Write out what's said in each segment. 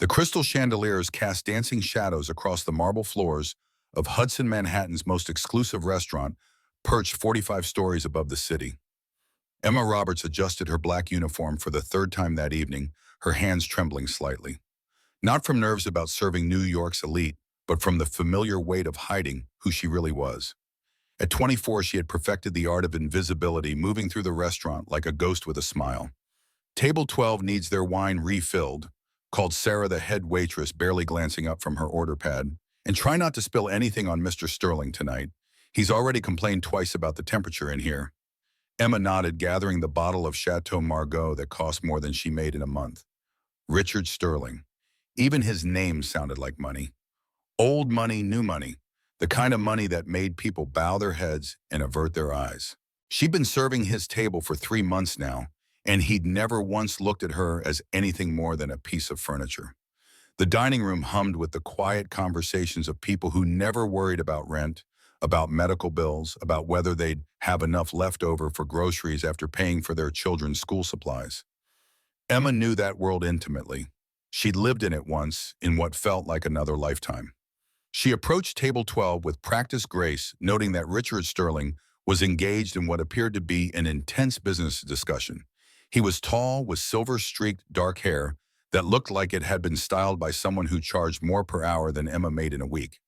The crystal chandeliers cast dancing shadows across the marble floors of Hudson Manhattan's most exclusive restaurant, perched 45 stories above the city. Emma Roberts adjusted her black uniform for the third time that evening, her hands trembling slightly. Not from nerves about serving New York's elite, but from the familiar weight of hiding who she really was. At 24, she had perfected the art of invisibility, moving through the restaurant like a ghost with a smile. Table 12 needs their wine refilled, called Sarah the head waitress, barely glancing up from her order pad. And try not to spill anything on Mr. Sterling tonight. He's already complained twice about the temperature in here. Emma nodded, gathering the bottle of Chateau Margaux that cost more than she made in a month. Richard Sterling. Even his name sounded like money. Old money, new money. The kind of money that made people bow their heads and avert their eyes. She'd been serving his table for 3 months now, and he'd never once looked at her as anything more than a piece of furniture. The dining room hummed with the quiet conversations of people who never worried about rent, about medical bills, about whether they'd have enough left over for groceries after paying for their children's school supplies. Emma knew that world intimately. She'd lived in it once, in what felt like another lifetime. She approached table 12 with practiced grace, noting that Richard Sterling was engaged in what appeared to be an intense business discussion. He was tall, with silver-streaked dark hair that looked like it had been styled by someone who charged more per hour than Emma made in a week.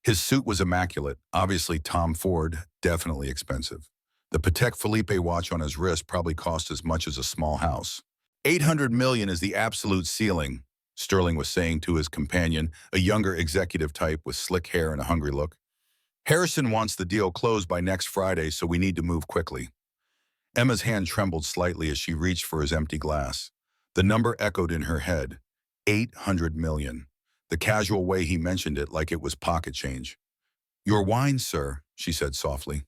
His suit was immaculate, obviously Tom Ford, definitely expensive. The Patek Philippe watch on his wrist probably cost as much as a small house. 800 million is the absolute ceiling, Sterling was saying to his companion, a younger executive type with slick hair and a hungry look. Harrison wants the deal closed by next Friday, so we need to move quickly. Emma's hand trembled slightly as she reached for his empty glass. The number echoed in her head. 800 million. The casual way he mentioned it like it was pocket change. "Your wine, sir," she said softly.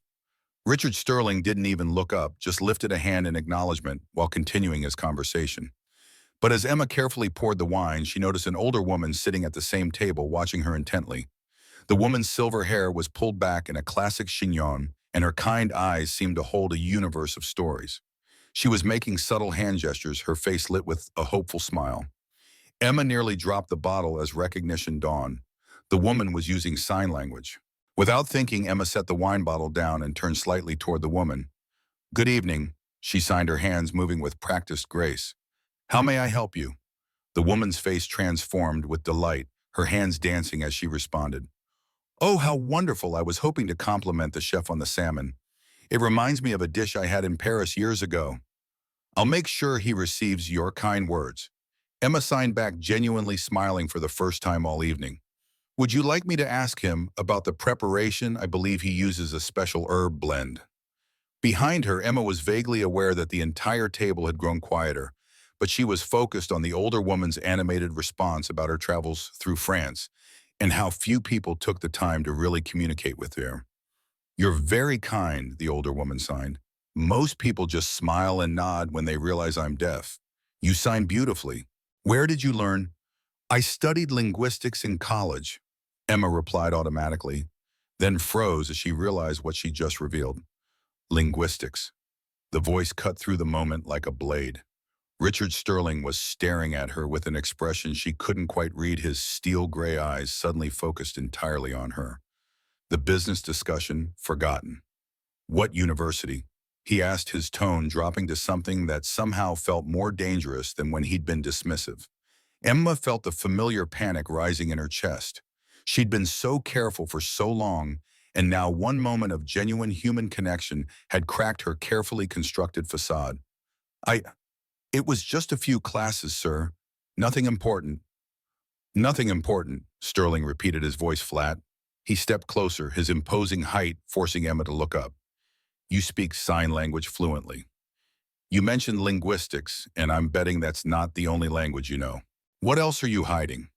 Richard Sterling didn't even look up, just lifted a hand in acknowledgement while continuing his conversation. But as Emma carefully poured the wine, she noticed an older woman sitting at the same table, watching her intently. The woman's silver hair was pulled back in a classic chignon, and her kind eyes seemed to hold a universe of stories. She was making subtle hand gestures, her face lit with a hopeful smile. Emma nearly dropped the bottle as recognition dawned. The woman was using sign language. Without thinking, Emma set the wine bottle down and turned slightly toward the woman. "Good evening," she signed, her hands moving with practiced grace. "How may I help you?" The woman's face transformed with delight, her hands dancing as she responded. "Oh, how wonderful. I was hoping to compliment the chef on the salmon. It reminds me of a dish I had in Paris years ago. I'll make sure he receives your kind words." Emma signed back, genuinely smiling for the first time all evening. "Would you like me to ask him about the preparation? I believe he uses a special herb blend." Behind her, Emma was vaguely aware that the entire table had grown quieter, but she was focused on the older woman's animated response about her travels through France and how few people took the time to really communicate with her. "You're very kind," the older woman signed. "Most people just smile and nod when they realize I'm deaf. You sign beautifully. Where did you learn?" "I studied linguistics in college," Emma replied automatically, then froze as she realized what she just revealed. Linguistics. The voice cut through the moment like a blade. Richard Sterling was staring at her with an expression she couldn't quite read, his steel gray eyes suddenly focused entirely on her. The business discussion forgotten. "What university?" he asked, his tone dropping to something that somehow felt more dangerous than when he'd been dismissive. Emma felt the familiar panic rising in her chest. She'd been so careful for so long, and now one moment of genuine human connection had cracked her carefully constructed facade. It was just a few classes, sir. Nothing important." "Nothing important," Sterling repeated, his voice flat. He stepped closer, his imposing height forcing Emma to look up. "You speak sign language fluently. You mentioned linguistics, and I'm betting that's not the only language you know. What else are you hiding?"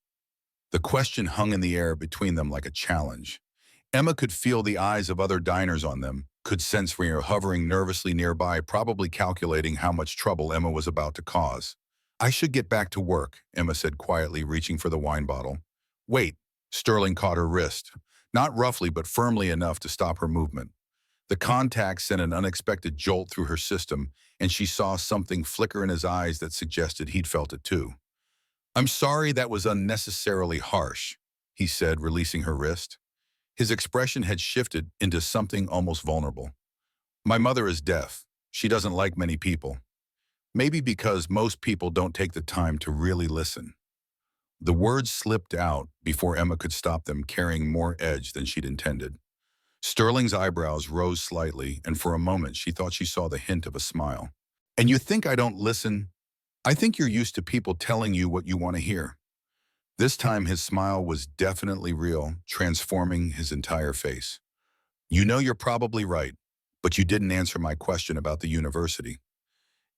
The question hung in the air between them like a challenge. Emma could feel the eyes of other diners on them, could sense Freer hovering nervously nearby, probably calculating how much trouble Emma was about to cause. "I should get back to work," Emma said quietly, reaching for the wine bottle. "Wait," Sterling caught her wrist, not roughly but firmly enough to stop her movement. The contact sent an unexpected jolt through her system, and she saw something flicker in his eyes that suggested he'd felt it too. I'm sorry that was unnecessarily harsh, he said, releasing her wrist. His expression had shifted into something almost vulnerable. My mother is deaf. She doesn't like many people. Maybe because most people don't take the time to really listen. The words slipped out before Emma could stop them, carrying more edge than she'd intended. Sterling's eyebrows rose slightly, and for a moment she thought she saw the hint of a smile. And you think I don't listen? I think you're used to people telling you what you want to hear. This time his smile was definitely real, transforming his entire face. You know you're probably right, but you didn't answer my question about the university.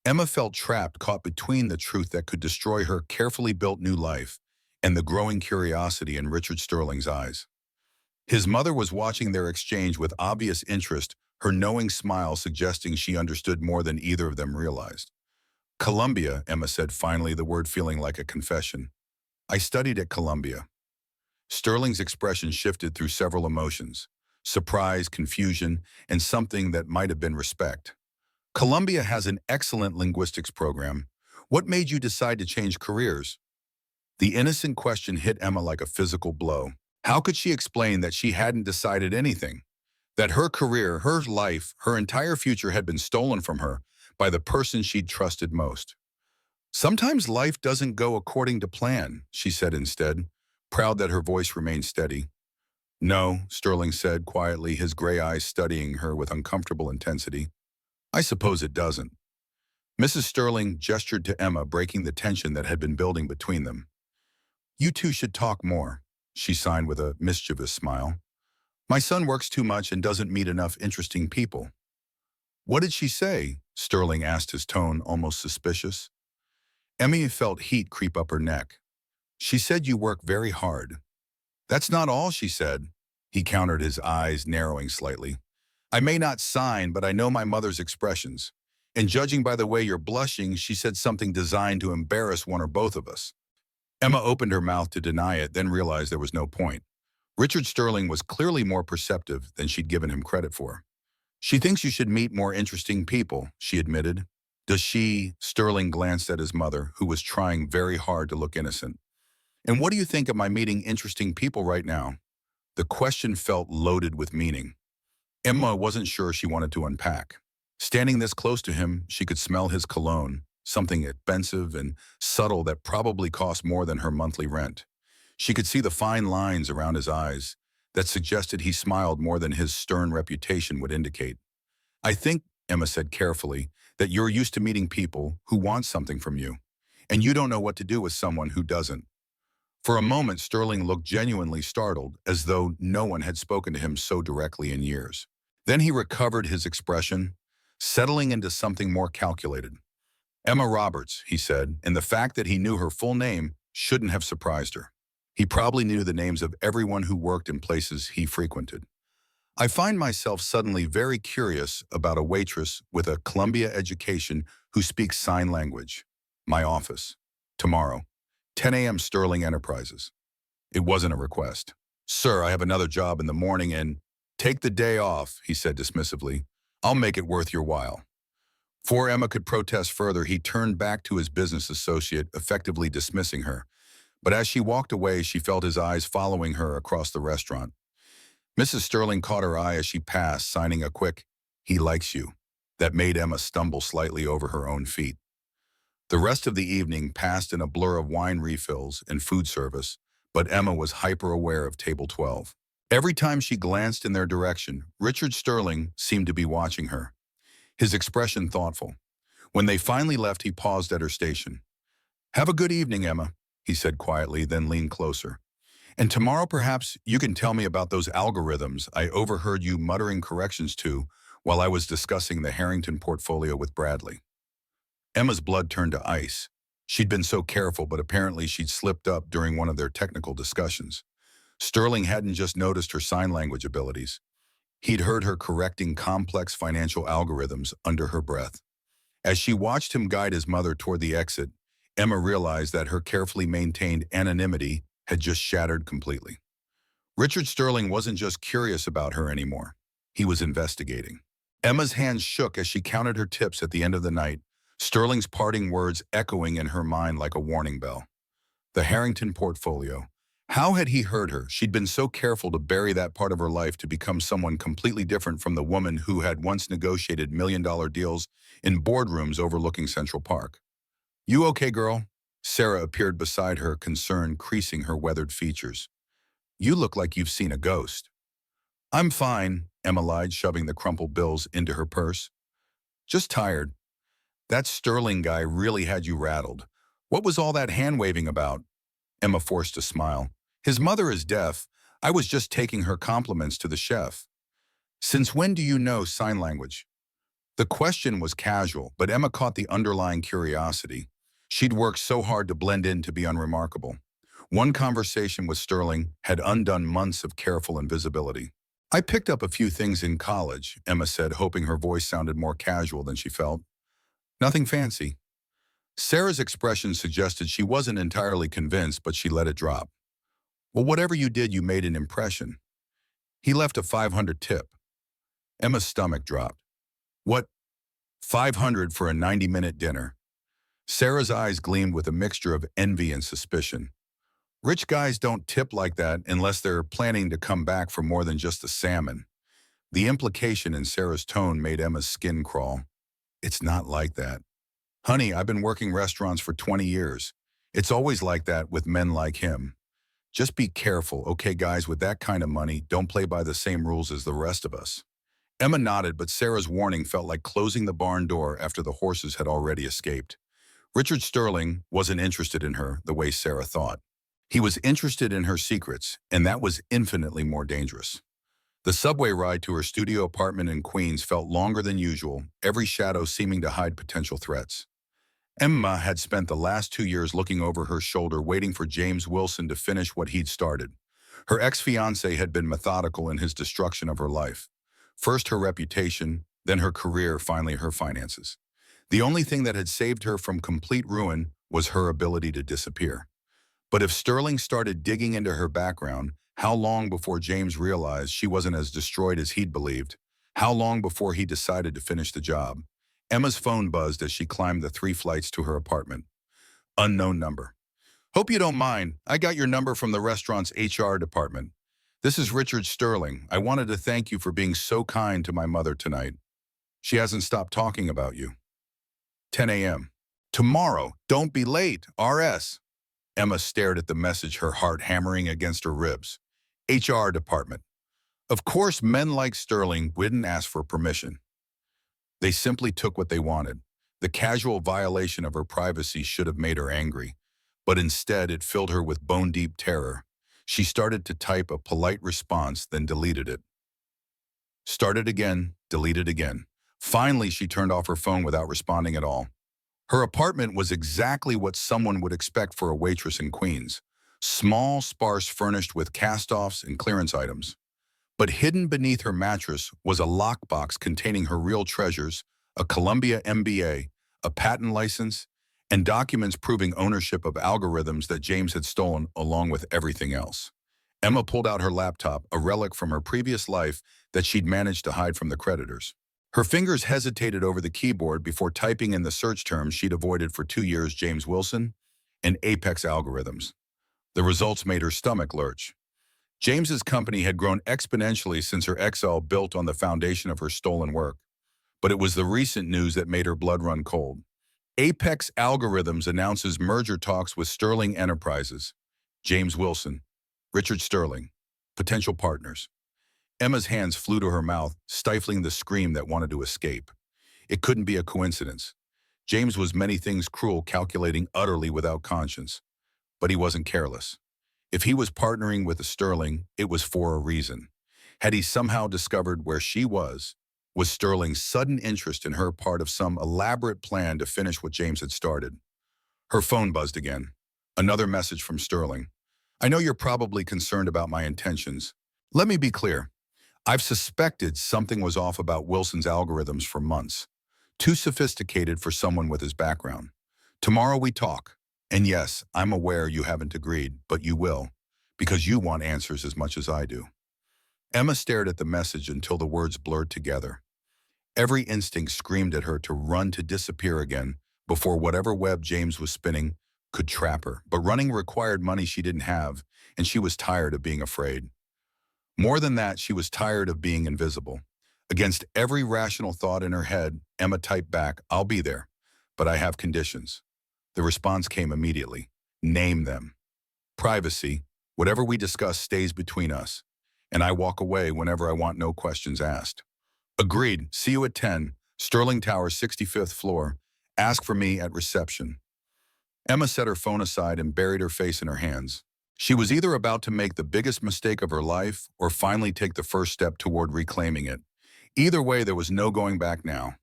Emma felt trapped, caught between the truth that could destroy her carefully built new life and the growing curiosity in Richard Sterling's eyes. His mother was watching their exchange with obvious interest, her knowing smile suggesting she understood more than either of them realized. Columbia, Emma said finally, the word feeling like a confession. I studied at Columbia. Sterling's expression shifted through several emotions: surprise, confusion, and something that might have been respect. Columbia has an excellent linguistics program. What made you decide to change careers? The innocent question hit Emma like a physical blow. How could she explain that she hadn't decided anything? That her career, her life, her entire future had been stolen from her by the person she'd trusted most. Sometimes life doesn't go according to plan, she said instead, proud that her voice remained steady. No, Sterling said quietly, his gray eyes studying her with uncomfortable intensity. I suppose it doesn't. Mrs. Sterling gestured to Emma, breaking the tension that had been building between them. You two should talk more, she signed with a mischievous smile. My son works too much and doesn't meet enough interesting people. What did she say? Sterling asked, his tone almost suspicious. Emmy felt heat creep up her neck. She said you work very hard. That's not all she said. He countered, his eyes narrowing slightly. I may not sign, but I know my mother's expressions. And judging by the way you're blushing, she said something designed to embarrass one or both of us. Emma opened her mouth to deny it, then realized there was no point. Richard Sterling was clearly more perceptive than she'd given him credit for. She thinks you should meet more interesting people, she admitted. Does she? Sterling glanced at his mother, who was trying very hard to look innocent. And what do you think of my meeting interesting people right now? The question felt loaded with meaning. Emma wasn't sure she wanted to unpack. Standing this close to him, she could smell his cologne, something expensive and subtle that probably cost more than her monthly rent. She could see the fine lines around his eyes that suggested he smiled more than his stern reputation would indicate. I think, Emma said carefully, that you're used to meeting people who want something from you, and you don't know what to do with someone who doesn't. For a moment, Sterling looked genuinely startled, as though no one had spoken to him so directly in years. Then he recovered his expression, settling into something more calculated. Emma Roberts, he said, and the fact that he knew her full name shouldn't have surprised her. He probably knew the names of everyone who worked in places he frequented. I find myself suddenly very curious about a waitress with a Columbia education who speaks sign language. My office. Tomorrow. 10 a.m. Sterling Enterprises. It wasn't a request. Sir, I have another job in the morning and… Take the day off, he said dismissively. I'll make it worth your while. Before Emma could protest further, he turned back to his business associate, effectively dismissing her. But as she walked away, she felt his eyes following her across the restaurant. Mrs. Sterling caught her eye as she passed, signing a quick, "He likes you," that made Emma stumble slightly over her own feet. The rest of the evening passed in a blur of wine refills and food service, but Emma was hyper-aware of table 12. Every time she glanced in their direction, Richard Sterling seemed to be watching her, his expression thoughtful. When they finally left, he paused at her station. Have a good evening, Emma, he said quietly, then leaned closer. And tomorrow perhaps you can tell me about those algorithms I overheard you muttering corrections to while I was discussing the Harrington portfolio with Bradley. Emma's blood turned to ice. She'd been so careful, but apparently she'd slipped up during one of their technical discussions. Sterling hadn't just noticed her sign language abilities. He'd heard her correcting complex financial algorithms under her breath. As she watched him guide his mother toward the exit, Emma realized that her carefully maintained anonymity had just shattered completely. Richard Sterling wasn't just curious about her anymore. He was investigating. Emma's hands shook as she counted her tips at the end of the night, Sterling's parting words echoing in her mind like a warning bell. The Harrington portfolio. How had he hurt her? She'd been so careful to bury that part of her life to become someone completely different from the woman who had once negotiated million-dollar deals in boardrooms overlooking Central Park. You okay, girl? Sarah appeared beside her, concern creasing her weathered features. You look like you've seen a ghost. I'm fine, Emma lied, shoving the crumpled bills into her purse. Just tired. That Sterling guy really had you rattled. What was all that hand-waving about? Emma forced a smile. His mother is deaf. I was just taking her compliments to the chef. Since when do you know sign language? The question was casual, but Emma caught the underlying curiosity. She'd worked so hard to blend in to be unremarkable. One conversation with Sterling had undone months of careful invisibility. I picked up a few things in college, Emma said, hoping her voice sounded more casual than she felt. Nothing fancy. Sarah's expression suggested she wasn't entirely convinced, but she let it drop. Well, whatever you did, you made an impression. He left a 500 tip. Emma's stomach dropped. What? 500 for a 90-minute dinner? Sarah's eyes gleamed with a mixture of envy and suspicion. Rich guys don't tip like that unless they're planning to come back for more than just the salmon. The implication in Sarah's tone made Emma's skin crawl. It's not like that. Honey, I've been working restaurants for 20 years. It's always like that with men like him. Just be careful, okay, guys, with that kind of money, don't play by the same rules as the rest of us. Emma nodded, but Sarah's warning felt like closing the barn door after the horses had already escaped. Richard Sterling wasn't interested in her the way Sarah thought. He was interested in her secrets, and that was infinitely more dangerous. The subway ride to her studio apartment in Queens felt longer than usual, every shadow seeming to hide potential threats. Emma had spent the last 2 years looking over her shoulder waiting for James Wilson to finish what he'd started. Her ex-fiancé had been methodical in his destruction of her life. First her reputation, then her career, finally her finances. The only thing that had saved her from complete ruin was her ability to disappear. But if Sterling started digging into her background, how long before James realized she wasn't as destroyed as he'd believed? How long before he decided to finish the job? Emma's phone buzzed as she climbed the 3 flights to her apartment. Unknown number. Hope you don't mind. I got your number from the restaurant's HR department. This is Richard Sterling. I wanted to thank you for being so kind to my mother tonight. She hasn't stopped talking about you. 10 a.m. Tomorrow. Don't be late. R.S. Emma stared at the message, her heart hammering against her ribs. HR department. Of course, men like Sterling wouldn't ask for permission. They simply took what they wanted. The casual violation of her privacy should have made her angry, but instead it filled her with bone-deep terror. She started to type a polite response, then deleted it. Started again, deleted again. Finally, she turned off her phone without responding at all. Her apartment was exactly what someone would expect for a waitress in Queens. Small, sparse, furnished with cast-offs and clearance items. But hidden beneath her mattress was a lockbox containing her real treasures, a Columbia MBA, a patent license, and documents proving ownership of algorithms that James had stolen along with everything else. Emma pulled out her laptop, a relic from her previous life that she'd managed to hide from the creditors. Her fingers hesitated over the keyboard before typing in the search terms she'd avoided for 2 years: James Wilson and Apex algorithms. The results made her stomach lurch. James's company had grown exponentially since her Excel built on the foundation of her stolen work. But it was the recent news that made her blood run cold. Apex Algorithms announces merger talks with Sterling Enterprises. James Wilson, Richard Sterling, potential partners. Emma's hands flew to her mouth, stifling the scream that wanted to escape. It couldn't be a coincidence. James was many things cruel, calculating, utterly without conscience. But he wasn't careless. If he was partnering with a Sterling, it was for a reason. Had he somehow discovered where she was Sterling's sudden interest in her part of some elaborate plan to finish what James had started? Her phone buzzed again. Another message from Sterling. I know you're probably concerned about my intentions. Let me be clear. I've suspected something was off about Wilson's algorithms for months. Too sophisticated for someone with his background. Tomorrow we talk. And yes, I'm aware you haven't agreed, but you will, because you want answers as much as I do. Emma stared at the message until the words blurred together. Every instinct screamed at her to run, to disappear again, before whatever web James was spinning could trap her, but running required money she didn't have, and she was tired of being afraid. More than that, she was tired of being invisible. Against every rational thought in her head, Emma typed back, "I'll be there, but I have conditions." The response came immediately. "Name them." "Privacy. Whatever we discuss stays between us. And I walk away whenever I want, no questions asked." "Agreed. See you at 10. Sterling Tower, 65th floor. Ask for me at reception." Emma set her phone aside and buried her face in her hands. She was either about to make the biggest mistake of her life or finally take the first step toward reclaiming it. Either way, there was no going back now.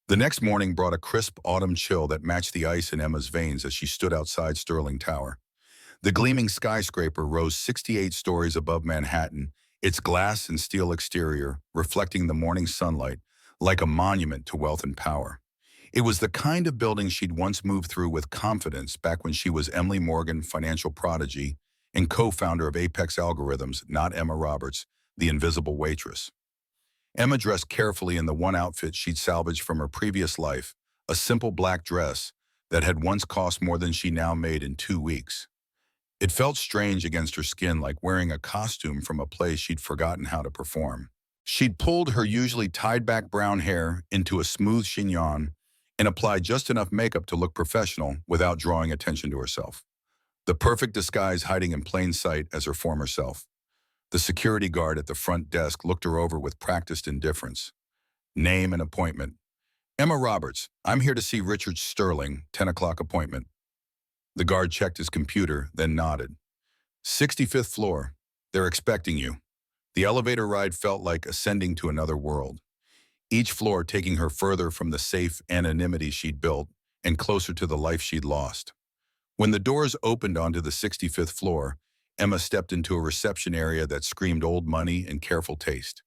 The next morning brought a crisp autumn chill that matched the ice in Emma's veins as she stood outside Sterling Tower. The gleaming skyscraper rose 68 stories above Manhattan, its glass and steel exterior reflecting the morning sunlight like a monument to wealth and power. It was the kind of building she'd once moved through with confidence back when she was Emily Morgan, financial prodigy, and co-founder of Apex Algorithms, not Emma Roberts, the invisible waitress. Emma dressed carefully in the one outfit she'd salvaged from her previous life, a simple black dress that had once cost more than she now made in 2 weeks. It felt strange against her skin, like wearing a costume from a play she'd forgotten how to perform. She'd pulled her usually tied-back brown hair into a smooth chignon and applied just enough makeup to look professional without drawing attention to herself. The perfect disguise hiding in plain sight as her former self. The security guard at the front desk looked her over with practiced indifference. Name and appointment. "Emma Roberts. I'm here to see Richard Sterling, 10 o'clock appointment." The guard checked his computer, then nodded. "65th floor. They're expecting you." The elevator ride felt like ascending to another world, each floor taking her further from the safe anonymity she'd built and closer to the life she'd lost. When the doors opened onto the 65th floor, Emma stepped into a reception area that screamed old money and careful taste.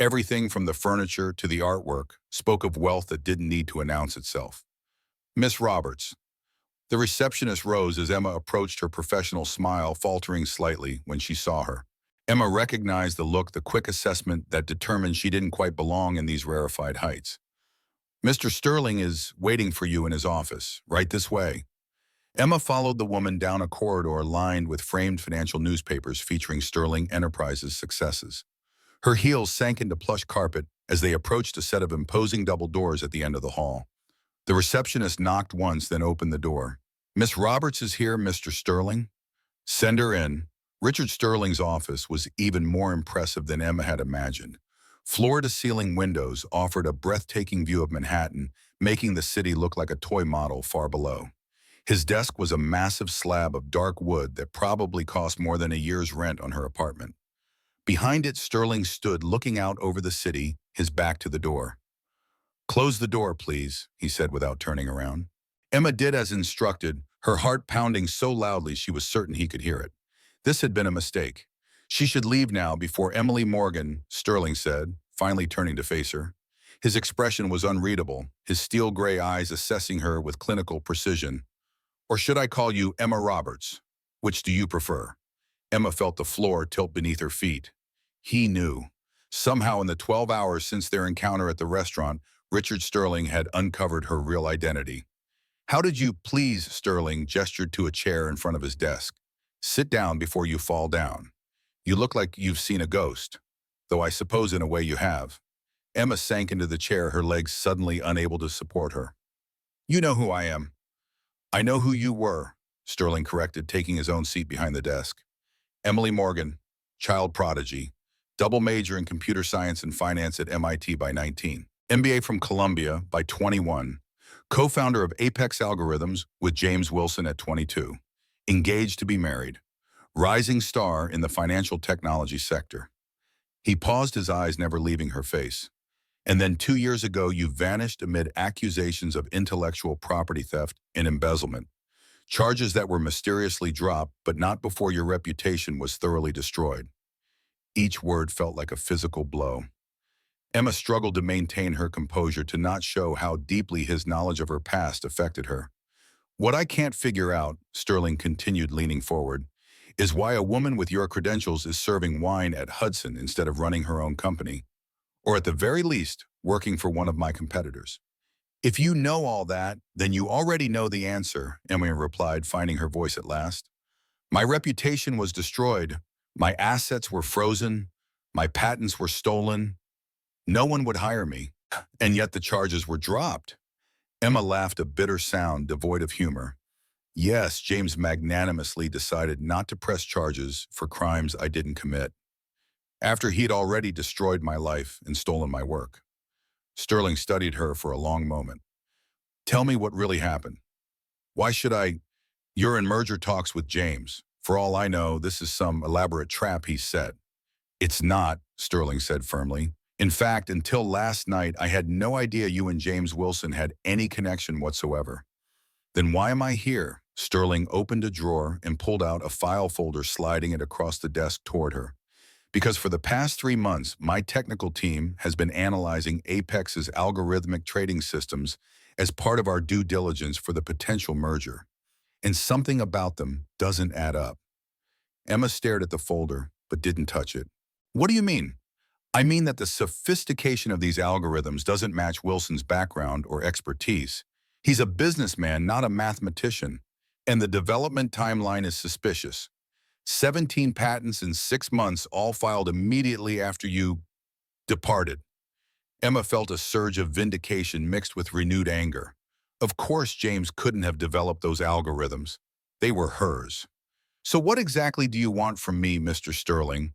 Everything from the furniture to the artwork spoke of wealth that didn't need to announce itself. "Miss Roberts." The receptionist rose as Emma approached, her professional smile faltering slightly when she saw her. Emma recognized the look, the quick assessment that determined she didn't quite belong in these rarefied heights. "Mr. Sterling is waiting for you in his office, right this way." Emma followed the woman down a corridor lined with framed financial newspapers featuring Sterling Enterprises' successes. Her heels sank into plush carpet as they approached a set of imposing double doors at the end of the hall. The receptionist knocked once, then opened the door. "Miss Roberts is here, Mr. Sterling." "Send her in." Richard Sterling's office was even more impressive than Emma had imagined. Floor-to-ceiling windows offered a breathtaking view of Manhattan, making the city look like a toy model far below. His desk was a massive slab of dark wood that probably cost more than a year's rent on her apartment. Behind it, Sterling stood looking out over the city, his back to the door. "Close the door, please," he said without turning around. Emma did as instructed, her heart pounding so loudly she was certain he could hear it. This had been a mistake. She should leave now before Emily Morgan, Sterling said, finally turning to face her. His expression was unreadable, his steel gray eyes assessing her with clinical precision. "Or should I call you Emma Roberts? Which do you prefer?" Emma felt the floor tilt beneath her feet. He knew. Somehow in the 12 hours since their encounter at the restaurant, Richard Sterling had uncovered her real identity. "How did you please?" Sterling gestured to a chair in front of his desk. "Sit down before you fall down. You look like you've seen a ghost, though I suppose in a way you have." Emma sank into the chair, her legs suddenly unable to support her. "You know who I am." "I know who you were," Sterling corrected, taking his own seat behind the desk. "Emily Morgan, child prodigy, double major in computer science and finance at MIT by 19, MBA from Columbia by 21, co-founder of Apex Algorithms with James Wilson at 22, engaged to be married, rising star in the financial technology sector." He paused, his eyes never leaving her face. "And then 2 years ago, you vanished amid accusations of intellectual property theft and embezzlement. Charges that were mysteriously dropped, but not before your reputation was thoroughly destroyed." Each word felt like a physical blow. Emma struggled to maintain her composure, to not show how deeply his knowledge of her past affected her. "What I can't figure out," Sterling continued, leaning forward, "is why a woman with your credentials is serving wine at Hudson instead of running her own company. Or at the very least, working for one of my competitors." If you know all that, then you already know the answer, Emma replied, finding her voice at last. My reputation was destroyed. My assets were frozen. My patents were stolen. No one would hire me, and yet the charges were dropped. Emma laughed, a bitter sound devoid of humor. Yes, James magnanimously decided not to press charges for crimes I didn't commit, after he'd already destroyed my life and stolen my work. Sterling studied her for a long moment. Tell me what really happened. Why should I? You're in merger talks with James. For all I know, this is some elaborate trap he set. It's not, Sterling said firmly. In fact, until last night, I had no idea you and James Wilson had any connection whatsoever. Then why am I here? Sterling opened a drawer and pulled out a file folder, sliding it across the desk toward her. Because for the past 3 months, my technical team has been analyzing Apex's algorithmic trading systems as part of our due diligence for the potential merger. And something about them doesn't add up. Emma stared at the folder, but didn't touch it. What do you mean? I mean that the sophistication of these algorithms doesn't match Wilson's background or expertise. He's a businessman, not a mathematician, and the development timeline is suspicious. 17 patents in 6 months, all filed immediately after you departed. Emma felt a surge of vindication mixed with renewed anger. Of course, James couldn't have developed those algorithms. They were hers. So what exactly do you want from me, Mr. Sterling?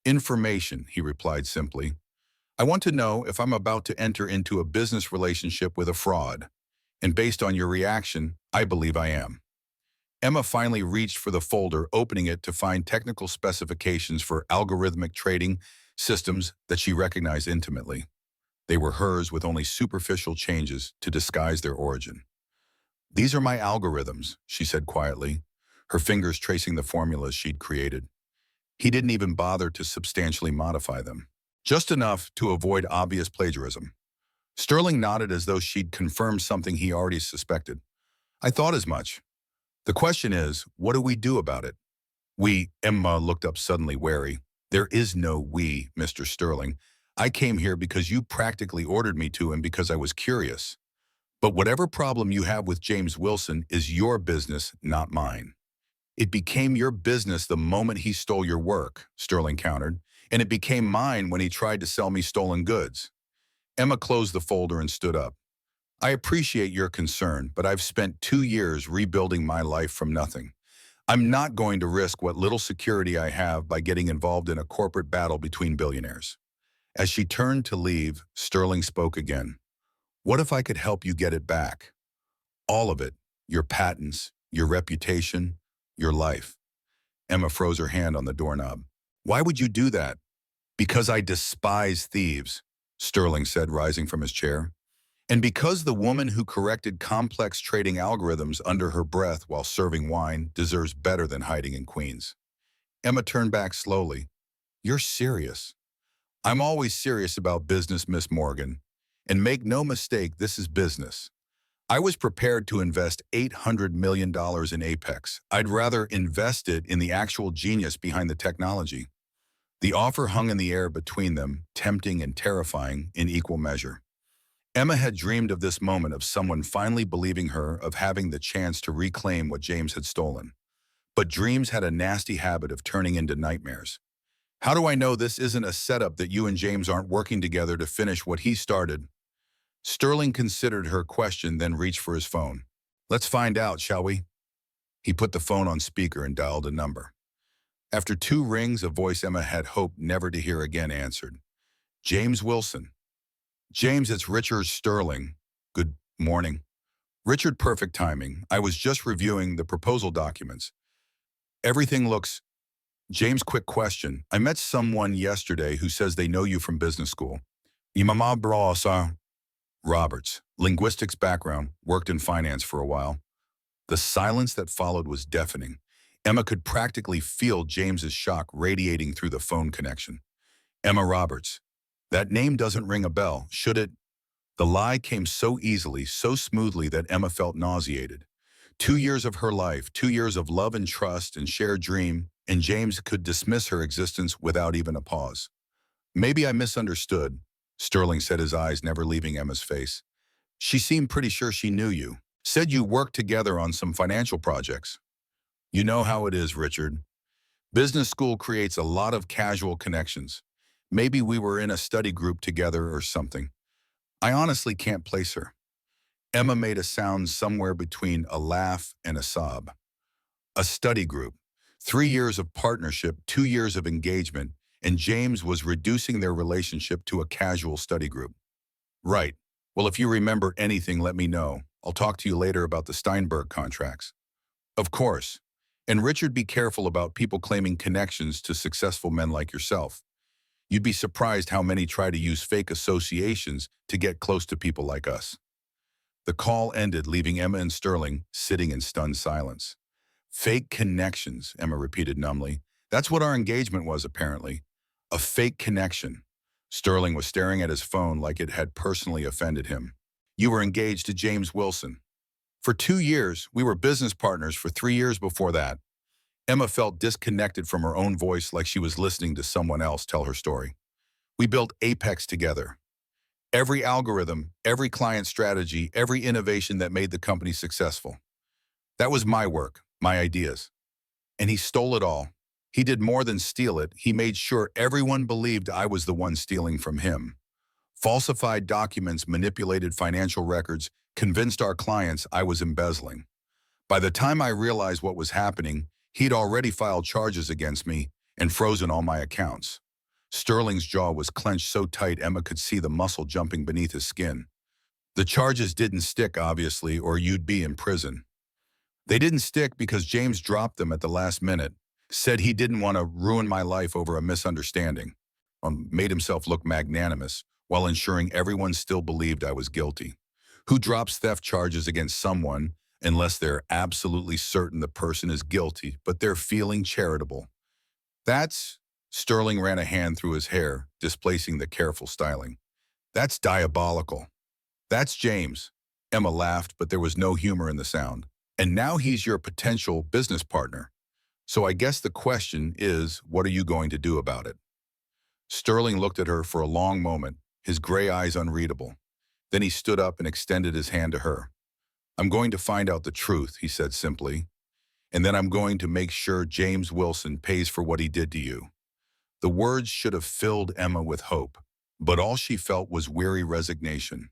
Information, he replied simply. I want to know if I'm about to enter into a business relationship with a fraud. And based on your reaction, I believe I am. Emma finally reached for the folder, opening it to find technical specifications for algorithmic trading systems that she recognized intimately. They were hers, with only superficial changes to disguise their origin. These are my algorithms, she said quietly, her fingers tracing the formulas she'd created. He didn't even bother to substantially modify them, just enough to avoid obvious plagiarism. Sterling nodded as though she'd confirmed something he already suspected. I thought as much. The question is, what do we do about it? Emma looked up suddenly, wary. There is no we, Mr. Sterling. I came here because you practically ordered me to and because I was curious. But whatever problem you have with James Wilson is your business, not mine. It became your business the moment he stole your work, Sterling countered, and it became mine when he tried to sell me stolen goods. Emma closed the folder and stood up. I appreciate your concern, but I've spent 2 years rebuilding my life from nothing. I'm not going to risk what little security I have by getting involved in a corporate battle between billionaires. As she turned to leave, Sterling spoke again. What if I could help you get it back? All of it. Your patents, your reputation, your life. Emma froze her hand on the doorknob. Why would you do that? Because I despise thieves, Sterling said, rising from his chair. And because the woman who corrected complex trading algorithms under her breath while serving wine deserves better than hiding in Queens. Emma turned back slowly. You're serious. I'm always serious about business, Miss Morgan. And make no mistake, this is business. I was prepared to invest $800 million in Apex. I'd rather invest it in the actual genius behind the technology. The offer hung in the air between them, tempting and terrifying in equal measure. Emma had dreamed of this moment, of someone finally believing her, of having the chance to reclaim what James had stolen. But dreams had a nasty habit of turning into nightmares. How do I know this isn't a setup, that you and James aren't working together to finish what he started? Sterling considered her question, then reached for his phone. Let's find out, shall we? He put the phone on speaker and dialed a number. After 2 rings, a voice Emma had hoped never to hear again answered. James Wilson. James, it's Richard Sterling. Good morning. Richard, perfect timing. I was just reviewing the proposal documents. Everything looks... James, quick question. I met someone yesterday who says they know you from business school. Imama Brasa Roberts, linguistics background, worked in finance for a while. The silence that followed was deafening. Emma could practically feel James's shock radiating through the phone connection. Emma Roberts. That name doesn't ring a bell, should it? The lie came so easily, so smoothly, that Emma felt nauseated. 2 years of her life, 2 years of love and trust and shared dream, and James could dismiss her existence without even a pause. Maybe I misunderstood, Sterling said, his eyes never leaving Emma's face. She seemed pretty sure she knew you. Said you worked together on some financial projects. You know how it is, Richard. Business school creates a lot of casual connections. Maybe we were in a study group together or something. I honestly can't place her. Emma made a sound somewhere between a laugh and a sob. A study group. 3 years of partnership, 2 years of engagement, and James was reducing their relationship to a casual study group. Right. Well, if you remember anything, let me know. I'll talk to you later about the Steinberg contracts. Of course. And Richard, be careful about people claiming connections to successful men like yourself. You'd be surprised how many try to use fake associations to get close to people like us. The call ended, leaving Emma and Sterling sitting in stunned silence. Fake connections, Emma repeated numbly. That's what our engagement was, apparently. A fake connection. Sterling was staring at his phone like it had personally offended him. You were engaged to James Wilson. For 2 years, we were business partners for 3 years before that. Emma felt disconnected from her own voice, like she was listening to someone else tell her story. We built Apex together. Every algorithm, every client strategy, every innovation that made the company successful. That was my work, my ideas. And he stole it all. He did more than steal it. He made sure everyone believed I was the one stealing from him. Falsified documents, manipulated financial records, convinced our clients I was embezzling. By the time I realized what was happening, he'd already filed charges against me and frozen all my accounts. Sterling's jaw was clenched so tight Emma could see the muscle jumping beneath his skin. The charges didn't stick, obviously, or you'd be in prison. They didn't stick because James dropped them at the last minute, said he didn't want to ruin my life over a misunderstanding, made himself look magnanimous while ensuring everyone still believed I was guilty. Who drops theft charges against someone unless they're absolutely certain the person is guilty, but they're feeling charitable? That's, Sterling ran a hand through his hair, displacing the careful styling. That's diabolical. That's James. Emma laughed, but there was no humor in the sound. And now he's your potential business partner. So I guess the question is, what are you going to do about it? Sterling looked at her for a long moment, his gray eyes unreadable. Then he stood up and extended his hand to her. I'm going to find out the truth, he said simply. And then I'm going to make sure James Wilson pays for what he did to you. The words should have filled Emma with hope, but all she felt was weary resignation.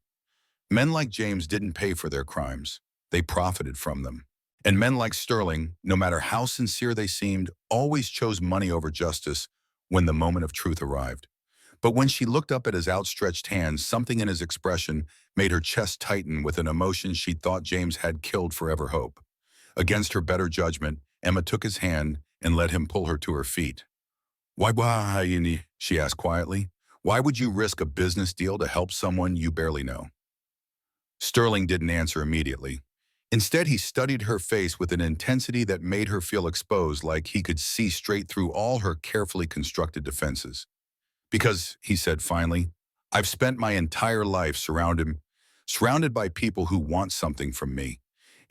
Men like James didn't pay for their crimes. They profited from them. And men like Sterling, no matter how sincere they seemed, always chose money over justice when the moment of truth arrived. But when she looked up at his outstretched hands, something in his expression made her chest tighten with an emotion she thought James had killed forever hope. Against her better judgment, Emma took his hand and let him pull her to her feet. Why, she asked quietly. Why would you risk a business deal to help someone you barely know? Sterling didn't answer immediately. Instead, he studied her face with an intensity that made her feel exposed, like he could see straight through all her carefully constructed defenses. Because, he said finally, I've spent my entire life surrounded by people who want something from me.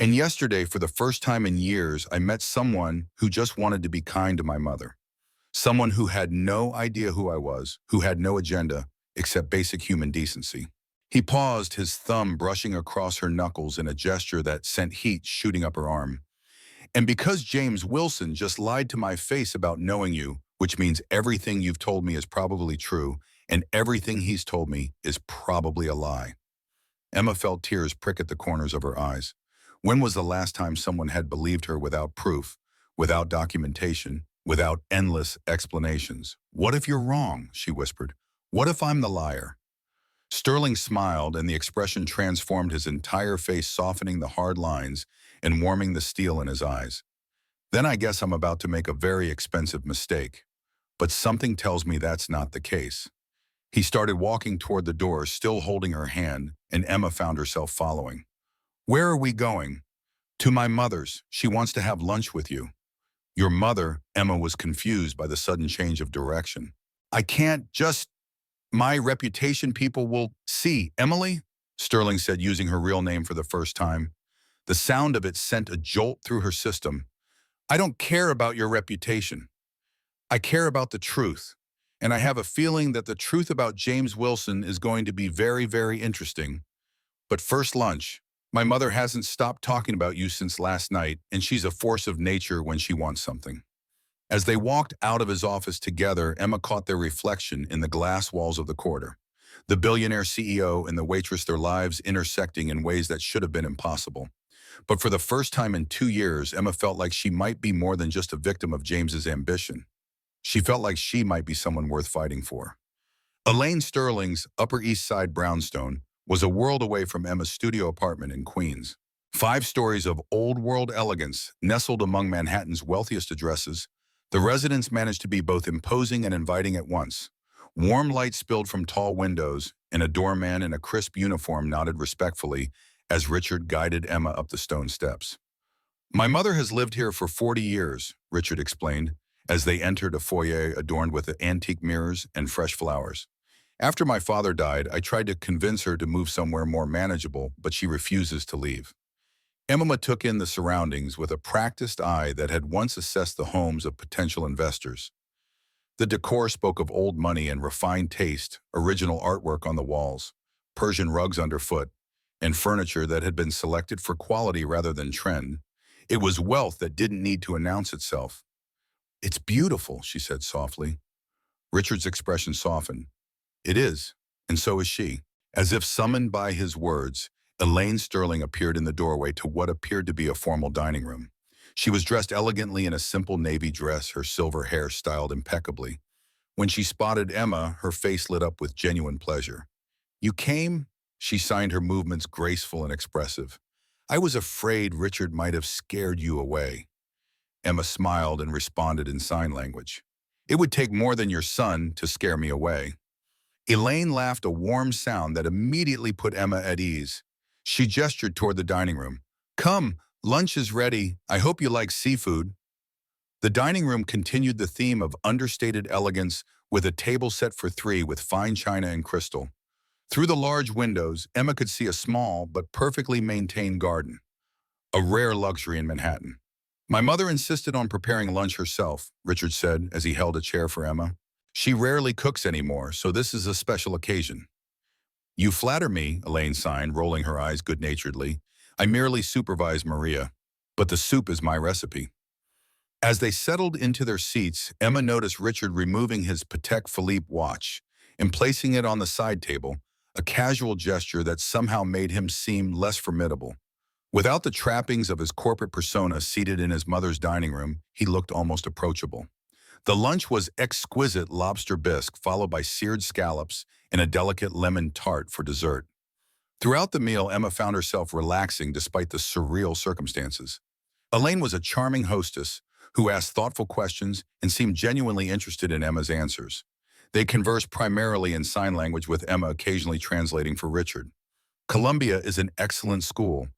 And yesterday, for the first time in years, I met someone who just wanted to be kind to my mother. Someone who had no idea who I was, who had no agenda except basic human decency. He paused, his thumb brushing across her knuckles in a gesture that sent heat shooting up her arm. And because James Wilson just lied to my face about knowing you, which means everything you've told me is probably true, and everything he's told me is probably a lie. Emma felt tears prick at the corners of her eyes. When was the last time someone had believed her without proof, without documentation, without endless explanations? What if you're wrong, she whispered. What if I'm the liar? Sterling smiled, and the expression transformed his entire face, softening the hard lines and warming the steel in his eyes. Then I guess I'm about to make a very expensive mistake. But something tells me that's not the case. He started walking toward the door, still holding her hand, and Emma found herself following. Where are we going? To my mother's. She wants to have lunch with you. Your mother? Emma was confused by the sudden change of direction. I can't just... My reputation, people will see. Emily? Sterling said, using her real name for the first time. The sound of it sent a jolt through her system. I don't care about your reputation. I care about the truth. And I have a feeling that the truth about James Wilson is going to be very, very interesting. But first lunch. My mother hasn't stopped talking about you since last night, and she's a force of nature when she wants something. As they walked out of his office together, Emma caught their reflection in the glass walls of the corridor. The billionaire CEO and the waitress, their lives intersecting in ways that should have been impossible. But for the first time in 2 years, Emma felt like she might be more than just a victim of James's ambition. She felt like she might be someone worth fighting for. Elaine Sterling's Upper East Side brownstone was a world away from Emma's studio apartment in Queens. 5 stories of old-world elegance nestled among Manhattan's wealthiest addresses. The residence managed to be both imposing and inviting at once. Warm light spilled from tall windows, and a doorman in a crisp uniform nodded respectfully as Richard guided Emma up the stone steps. My mother has lived here for 40 years, Richard explained, as they entered a foyer adorned with antique mirrors and fresh flowers. After my father died, I tried to convince her to move somewhere more manageable, but she refuses to leave. Emma took in the surroundings with a practiced eye that had once assessed the homes of potential investors. The decor spoke of old money and refined taste, original artwork on the walls, Persian rugs underfoot, and furniture that had been selected for quality rather than trend. It was wealth that didn't need to announce itself. "It's beautiful," she said softly. Richard's expression softened. "It is, and so is she." As if summoned by his words, Elaine Sterling appeared in the doorway to what appeared to be a formal dining room. She was dressed elegantly in a simple navy dress, her silver hair styled impeccably. When she spotted Emma, her face lit up with genuine pleasure. "You came?" She signed, her movements graceful and expressive. "I was afraid Richard might have scared you away." Emma smiled and responded in sign language. "It would take more than your son to scare me away." Elaine laughed, a warm sound that immediately put Emma at ease. She gestured toward the dining room. "Come, lunch is ready. I hope you like seafood." The dining room continued the theme of understated elegance, with a table set for 3 with fine china and crystal. Through the large windows, Emma could see a small but perfectly maintained garden, a rare luxury in Manhattan. "My mother insisted on preparing lunch herself," Richard said as he held a chair for Emma. "She rarely cooks anymore, so this is a special occasion." "You flatter me," Elaine signed, rolling her eyes good-naturedly. "I merely supervise Maria, but the soup is my recipe." As they settled into their seats, Emma noticed Richard removing his Patek Philippe watch and placing it on the side table, a casual gesture that somehow made him seem less formidable. Without the trappings of his corporate persona seated in his mother's dining room, he looked almost approachable. The lunch was exquisite lobster bisque, followed by seared scallops and a delicate lemon tart for dessert. Throughout the meal, Emma found herself relaxing despite the surreal circumstances. Elaine was a charming hostess who asked thoughtful questions and seemed genuinely interested in Emma's answers. They conversed primarily in sign language, with Emma occasionally translating for Richard. "Columbia is an excellent school,"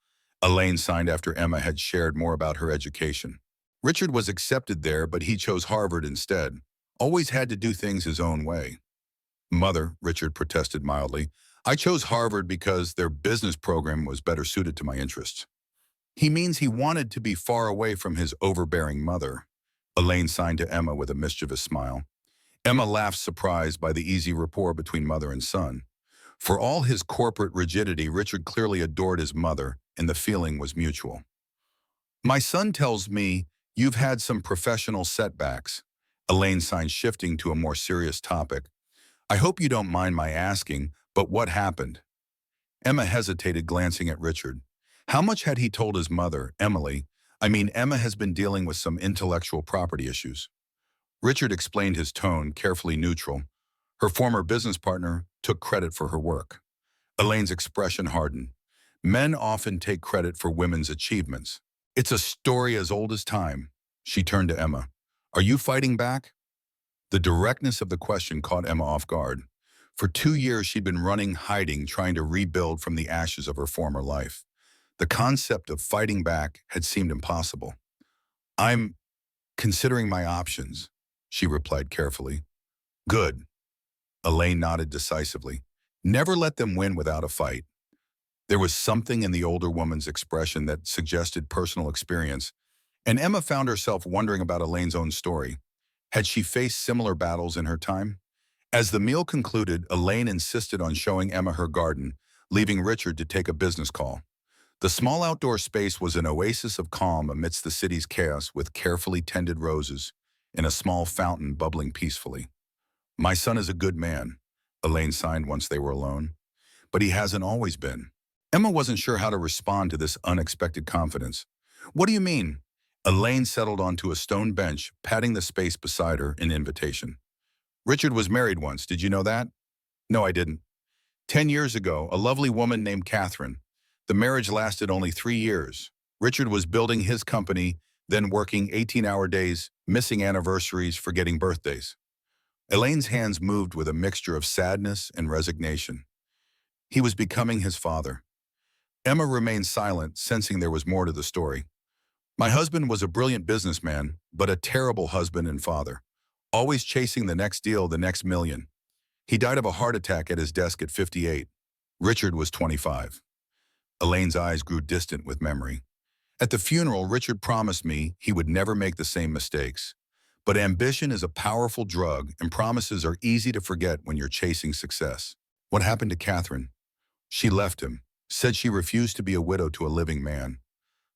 Elaine signed after Emma had shared more about her education. "Richard was accepted there, but he chose Harvard instead. Always had to do things his own way." "Mother," Richard protested mildly, "I chose Harvard because their business program was better suited to my interests." "He means he wanted to be far away from his overbearing mother," Elaine signed to Emma with a mischievous smile. Emma laughed, surprised by the easy rapport between mother and son. For all his corporate rigidity, Richard clearly adored his mother, and the feeling was mutual. "My son tells me you've had some professional setbacks," Elaine signed, shifting to a more serious topic. "I hope you don't mind my asking, but what happened?" Emma hesitated, glancing at Richard. How much had he told his mother, Emily? Emma has been dealing with some intellectual property issues. Richard explained, his tone carefully neutral. Her former business partner took credit for her work. Elaine's expression hardened. Men often take credit for women's achievements. "It's a story as old as time." She turned to Emma. "Are you fighting back?" The directness of the question caught Emma off guard. For 2 years, she'd been running, hiding, trying to rebuild from the ashes of her former life. The concept of fighting back had seemed impossible. "I'm considering my options," she replied carefully. "Good." Elaine nodded decisively. "Never let them win without a fight." There was something in the older woman's expression that suggested personal experience, and Emma found herself wondering about Elaine's own story. Had she faced similar battles in her time? As the meal concluded, Elaine insisted on showing Emma her garden, leaving Richard to take a business call. The small outdoor space was an oasis of calm amidst the city's chaos with carefully tended roses and a small fountain bubbling peacefully. "My son is a good man," Elaine signed once they were alone. "But he hasn't always been." Emma wasn't sure how to respond to this unexpected confidence. "What do you mean?" Elaine settled onto a stone bench, patting the space beside her in invitation. "Richard was married once, did you know that?" "No, I didn't." 10 years ago, a lovely woman named Catherine. The marriage lasted only 3 years. Richard was building his company, then working 18-hour days, missing anniversaries, forgetting birthdays. Elaine's hands moved with a mixture of sadness and resignation. He was becoming his father. Emma remained silent, sensing there was more to the story. "My husband was a brilliant businessman, but a terrible husband and father, always chasing the next deal, the next million. He died of a heart attack at his desk at 58. Richard was 25. Elaine's eyes grew distant with memory. "At the funeral, Richard promised me he would never make the same mistakes. But ambition is a powerful drug, and promises are easy to forget when you're chasing success." "What happened to Catherine?" "She left him, said she refused to be a widow to a living man."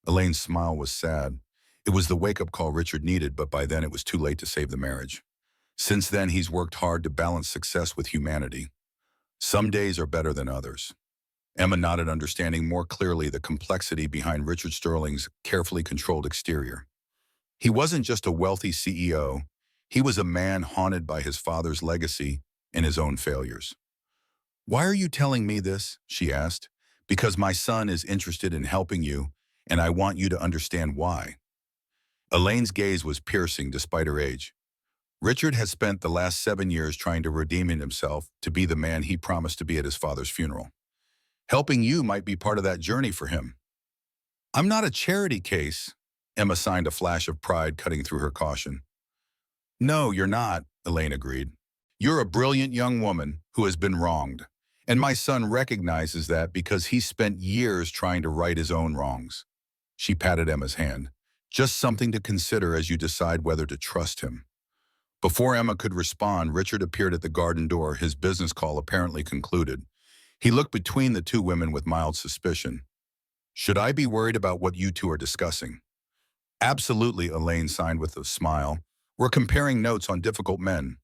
Elaine's smile was sad. It was the wake-up call Richard needed, but by then it was too late to save the marriage. Since then, he's worked hard to balance success with humanity. Some days are better than others. Emma nodded, understanding more clearly the complexity behind Richard Sterling's carefully controlled exterior. He wasn't just a wealthy CEO. He was a man haunted by his father's legacy and his own failures. "Why are you telling me this?" she asked. "Because my son is interested in helping you, and I want you to understand why." Elaine's gaze was piercing despite her age. Richard had spent the last 7 years trying to redeem himself to be the man he promised to be at his father's funeral. Helping you might be part of that journey for him. "I'm not a charity case," Emma signed, a flash of pride cutting through her caution. "No, you're not," Elaine agreed. "You're a brilliant young woman who has been wronged. And my son recognizes that because he spent years trying to right his own wrongs." She patted Emma's hand. "Just something to consider as you decide whether to trust him." Before Emma could respond, Richard appeared at the garden door, his business call apparently concluded. He looked between the two women with mild suspicion. "Should I be worried about what you two are discussing?" "Absolutely," Elaine signed with a smile. "We're comparing notes on difficult men."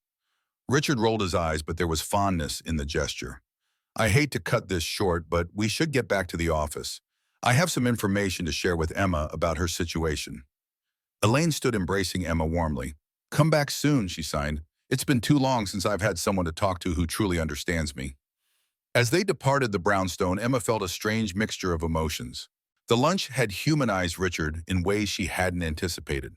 Richard rolled his eyes, but there was fondness in the gesture. "I hate to cut this short, but we should get back to the office. I have some information to share with Emma about her situation." Elaine stood, embracing Emma warmly. "Come back soon," she signed. "It's been too long since I've had someone to talk to who truly understands me." As they departed the brownstone, Emma felt a strange mixture of emotions. The lunch had humanized Richard in ways she hadn't anticipated.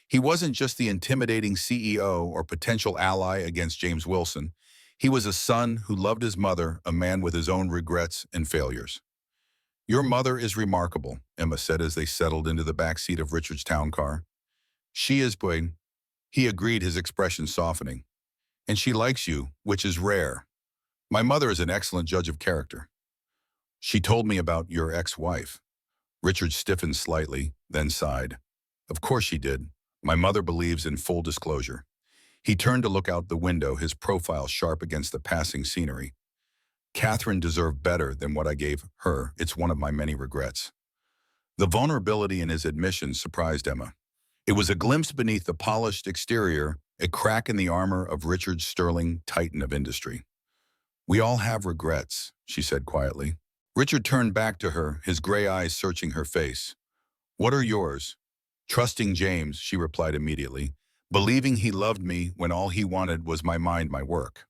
He wasn't just the intimidating CEO or potential ally against James Wilson. He was a son who loved his mother, a man with his own regrets and failures. "Your mother is remarkable," Emma said as they settled into the back seat of Richard's town car. "She is, boy," he agreed, his expression softening. "And she likes you, which is rare. My mother is an excellent judge of character." "She told me about your ex-wife." Richard stiffened slightly, then sighed. "Of course she did. My mother believes in full disclosure." He turned to look out the window, his profile sharp against the passing scenery. "Catherine deserved better than what I gave her. It's one of my many regrets." The vulnerability in his admission surprised Emma. It was a glimpse beneath the polished exterior, a crack in the armor of Richard Sterling, titan of industry. "We all have regrets," she said quietly. Richard turned back to her, his gray eyes searching her face. "What are yours?" "Trusting James," she replied immediately. "Believing he loved me when all he wanted was my mind, my work."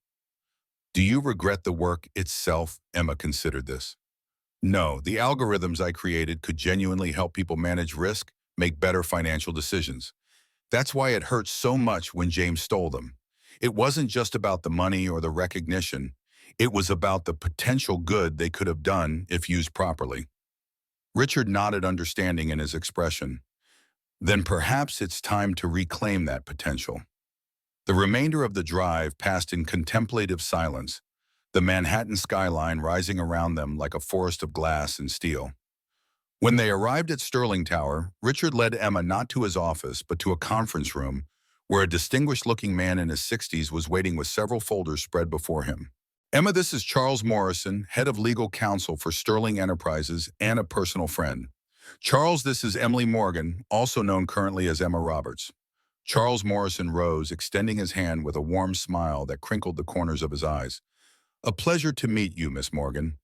"Do you regret the work itself?" Emma considered this. "No, the algorithms I created could genuinely help people manage risk, make better financial decisions. That's why it hurt so much when James stole them. It wasn't just about the money or the recognition. It was about the potential good they could have done if used properly." Richard nodded, understanding in his expression. "Then perhaps it's time to reclaim that potential." The remainder of the drive passed in contemplative silence, the Manhattan skyline rising around them like a forest of glass and steel. When they arrived at Sterling Tower, Richard led Emma not to his office, but to a conference room where a distinguished-looking man in his 60s was waiting with several folders spread before him. Emma, this is Charles Morrison, head of legal counsel for Sterling Enterprises and a personal friend. Charles, this is Emily Morgan, also known currently as Emma Roberts. Charles Morrison rose, extending his hand with a warm smile that crinkled the corners of his eyes. A pleasure to meet you, Miss Morgan.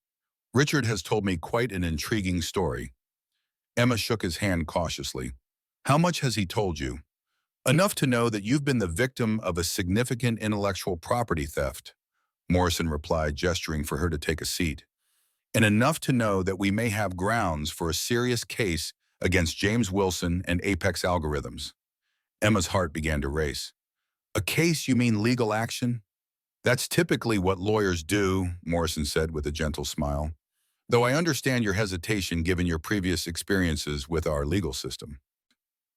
Richard has told me quite an intriguing story. Emma shook his hand cautiously. How much has he told you? Enough to know that you've been the victim of a significant intellectual property theft, Morrison replied, gesturing for her to take a seat. And enough to know that we may have grounds for a serious case against James Wilson and Apex Algorithms. Emma's heart began to race. A case, you mean legal action? That's typically what lawyers do, Morrison said with a gentle smile. Though I understand your hesitation given your previous experiences with our legal system.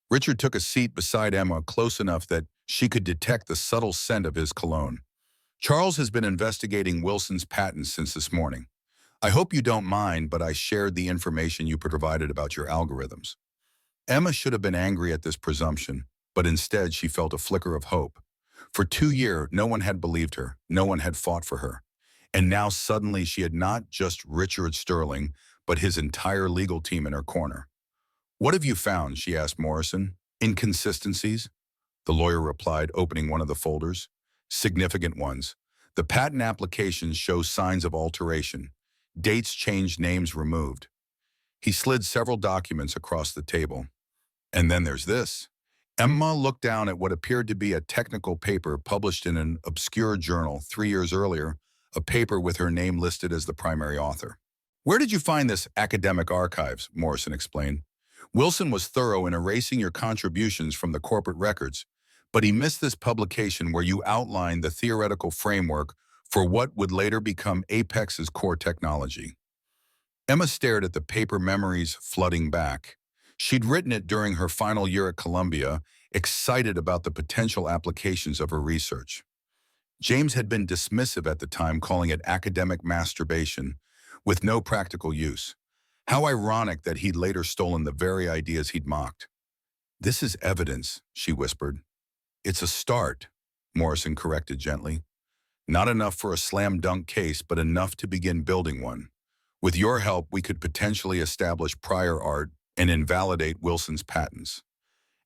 Richard took a seat beside Emma close enough that she could detect the subtle scent of his cologne. Charles has been investigating Wilson's patents since this morning. I hope you don't mind, but I shared the information you provided about your algorithms. Emma should have been angry at this presumption, but instead she felt a flicker of hope. For 2 years, no one had believed her, no one had fought for her. And now suddenly she had not just Richard Sterling, but his entire legal team in her corner. What have you found? She asked Morrison. Inconsistencies? The lawyer replied, opening one of the folders. Significant ones. The patent applications show signs of alteration. Dates changed, names removed. He slid several documents across the table. And then there's this. Emma looked down at what appeared to be a technical paper published in an obscure journal 3 years earlier, a paper with her name listed as the primary author. Where did you find this academic archives? Morrison explained. Wilson was thorough in erasing your contributions from the corporate records, but he missed this publication where you outlined the theoretical framework for what would later become Apex's core technology. Emma stared at the paper, memories flooding back. She'd written it during her final year at Columbia, excited about the potential applications of her research. James had been dismissive at the time, calling it academic masturbation, with no practical use. How ironic that he'd later stolen the very ideas he'd mocked. This is evidence, she whispered. It's a start, Morrison corrected gently. Not enough for a slam-dunk case, but enough to begin building one. With your help, we could potentially establish prior art and invalidate Wilson's patents.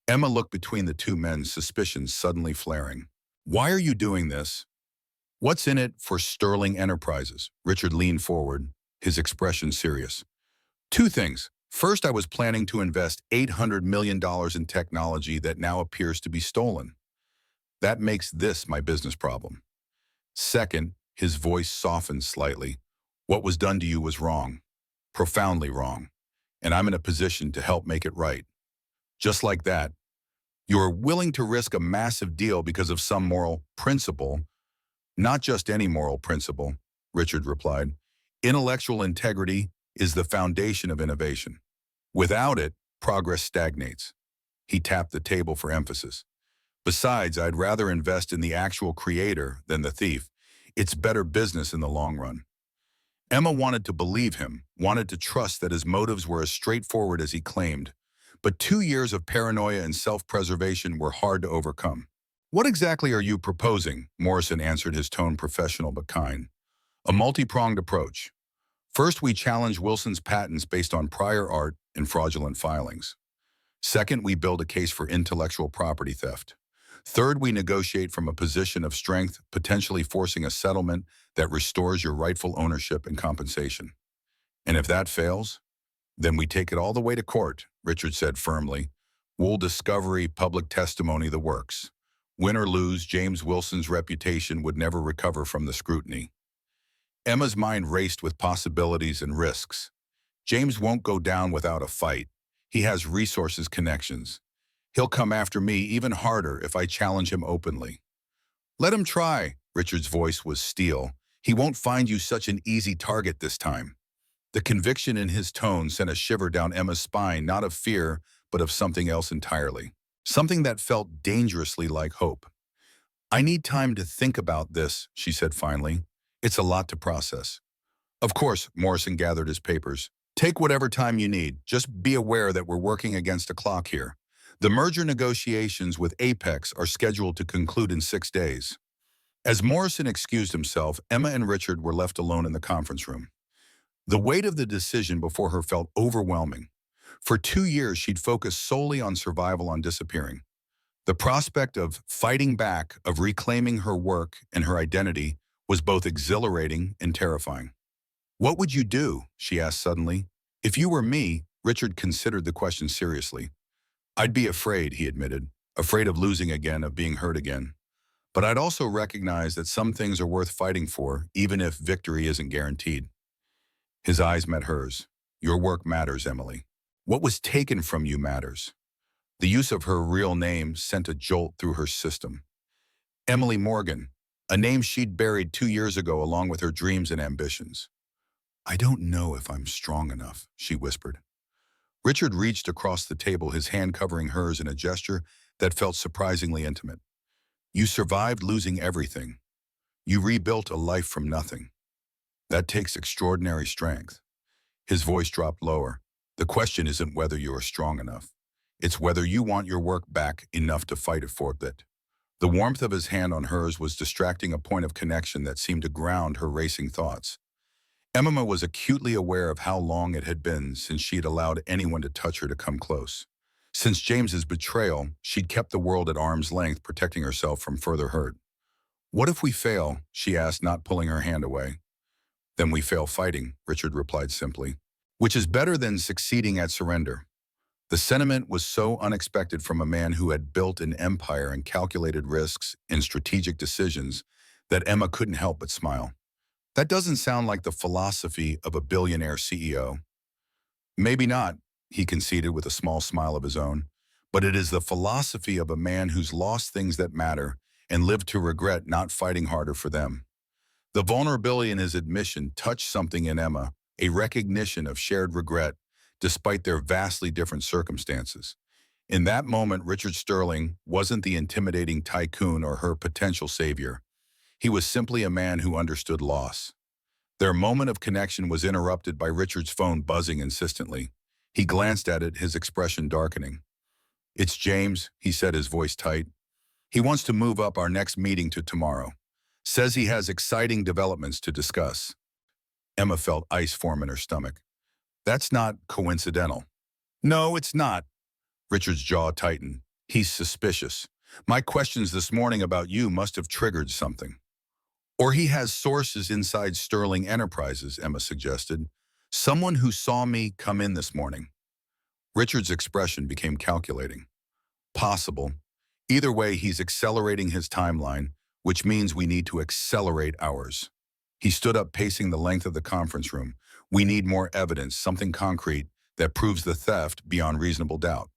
Emma looked between the two men, suspicions suddenly flaring. Why are you doing this? What's in it for Sterling Enterprises? Richard leaned forward, his expression serious. Two things. First, I was planning to invest $800 million in technology that now appears to be stolen. That makes this my business problem. Second, his voice softened slightly. What was done to you was wrong, profoundly wrong, and I'm in a position to help make it right. Just like that, you are willing to risk a massive deal because of some moral principle. Not just any moral principle, Richard replied. Intellectual integrity is the foundation of innovation. Without it, progress stagnates. He tapped the table for emphasis. Besides, I'd rather invest in the actual creator than the thief. It's better business in the long run. Emma wanted to believe him, wanted to trust that his motives were as straightforward as he claimed. But 2 years of paranoia and self-preservation were hard to overcome. What exactly are you proposing? Morrison answered, his tone professional but kind. A multi-pronged approach. First, we challenge Wilson's patents based on prior art and fraudulent filings. Second, we build a case for intellectual property theft. Third, we negotiate from a position of strength, potentially forcing a settlement that restores your rightful ownership and compensation. And if that fails, then we take it all the way to court, Richard said firmly. Wool discovery, public testimony, the works. Win or lose, James Wilson's reputation would never recover from the scrutiny. Emma's mind raced with possibilities and risks. James won't go down without a fight. He has resources, connections. He'll come after me even harder if I challenge him openly. Let him try, Richard's voice was steel. He won't find you such an easy target this time. The conviction in his tone sent a shiver down Emma's spine, not of fear, but of something else entirely. Something that felt dangerously like hope. I need time to think about this, she said finally. It's a lot to process. Of course, Morrison gathered his papers. Take whatever time you need. Just be aware that we're working against a clock here. The merger negotiations with Apex are scheduled to conclude in 6 days. As Morrison excused himself, Emma and Richard were left alone in the conference room. The weight of the decision before her felt overwhelming. For 2 years, she'd focused solely on survival on disappearing. The prospect of fighting back, of reclaiming her work and her identity, was both exhilarating and terrifying. "What would you do?" she asked suddenly. "If you were me," Richard considered the question seriously. "I'd be afraid," he admitted, "afraid of losing again, of being hurt again. But I'd also recognize that some things are worth fighting for, even if victory isn't guaranteed." His eyes met hers. "Your work matters, Emily. What was taken from you matters." The use of her real name sent a jolt through her system. Emily Morgan, a name she'd buried 2 years ago along with her dreams and ambitions. "I don't know if I'm strong enough," she whispered. Richard reached across the table, his hand covering hers in a gesture that felt surprisingly intimate. "You survived losing everything. You rebuilt a life from nothing. That takes extraordinary strength." His voice dropped lower. "The question isn't whether you are strong enough. It's whether you want your work back enough to fight it for it." The warmth of his hand on hers was distracting, a point of connection that seemed to ground her racing thoughts. Emma was acutely aware of how long it had been since she'd allowed anyone to touch her, to come close. Since James's betrayal, she'd kept the world at arm's length, protecting herself from further hurt. "What if we fail?" she asked, not pulling her hand away. "Then we fail fighting," Richard replied simply. "Which is better than succeeding at surrender." The sentiment was so unexpected from a man who had built an empire and calculated risks and strategic decisions that Emma couldn't help but smile. "That doesn't sound like the philosophy of a billionaire CEO." "Maybe not," he conceded with a small smile of his own, "but it is the philosophy of a man who's lost things that matter and lived to regret not fighting harder for them." The vulnerability in his admission touched something in Emma, a recognition of shared regret, despite their vastly different circumstances. In that moment, Richard Sterling wasn't the intimidating tycoon or her potential savior. He was simply a man who understood loss. Their moment of connection was interrupted by Richard's phone buzzing insistently. He glanced at it, his expression darkening. "It's James," he said, his voice tight. "He wants to move up our next meeting to tomorrow. Says he has exciting developments to discuss." Emma felt ice form in her stomach. "That's not coincidental." "No, it's not." Richard's jaw tightened. "He's suspicious. My questions this morning about you must have triggered something." "Or he has sources inside Sterling Enterprises," Emma suggested. "Someone who saw me come in this morning." Richard's expression became calculating. "Possible. Either way, he's accelerating his timeline, which means we need to accelerate ours." He stood up, pacing the length of the conference room. "We need more evidence, something concrete that proves the theft beyond reasonable doubt."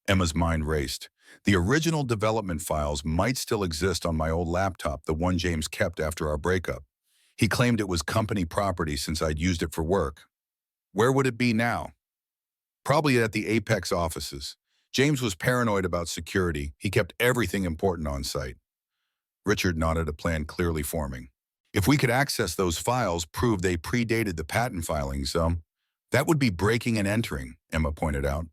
Emma's mind raced. "The original development files might still exist on my old laptop, the one James kept after our breakup. He claimed it was company property since I'd used it for work. Where would it be now? Probably at the Apex offices. James was paranoid about security. He kept everything important on site." Richard nodded, a plan clearly forming. "If we could access those files, prove they predated the patent filings, that would be breaking and entering," Emma pointed out.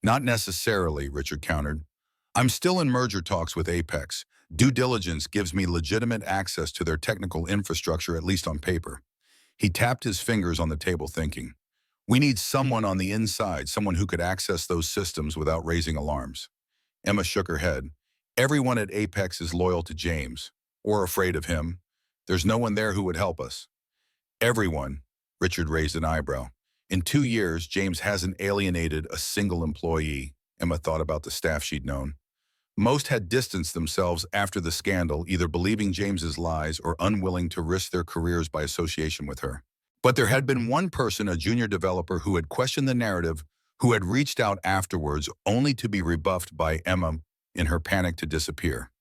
"Not necessarily," Richard countered. "I'm still in merger talks with Apex. Due diligence gives me legitimate access to their technical infrastructure, at least on paper." He tapped his fingers on the table, thinking. "We need someone on the inside, someone who could access those systems without raising alarms." Emma shook her head. "Everyone at Apex is loyal to James, or afraid of him. There's no one there who would help us." "Everyone?" Richard raised an eyebrow. "In 2 years, James hasn't alienated a single employee." Emma thought about the staff she'd known. Most had distanced themselves after the scandal, either believing James's lies or unwilling to risk their careers by association with her. But there had been one person, a junior developer, who had questioned the narrative, who had reached out afterwards only to be rebuffed by Emma in her panic to disappear.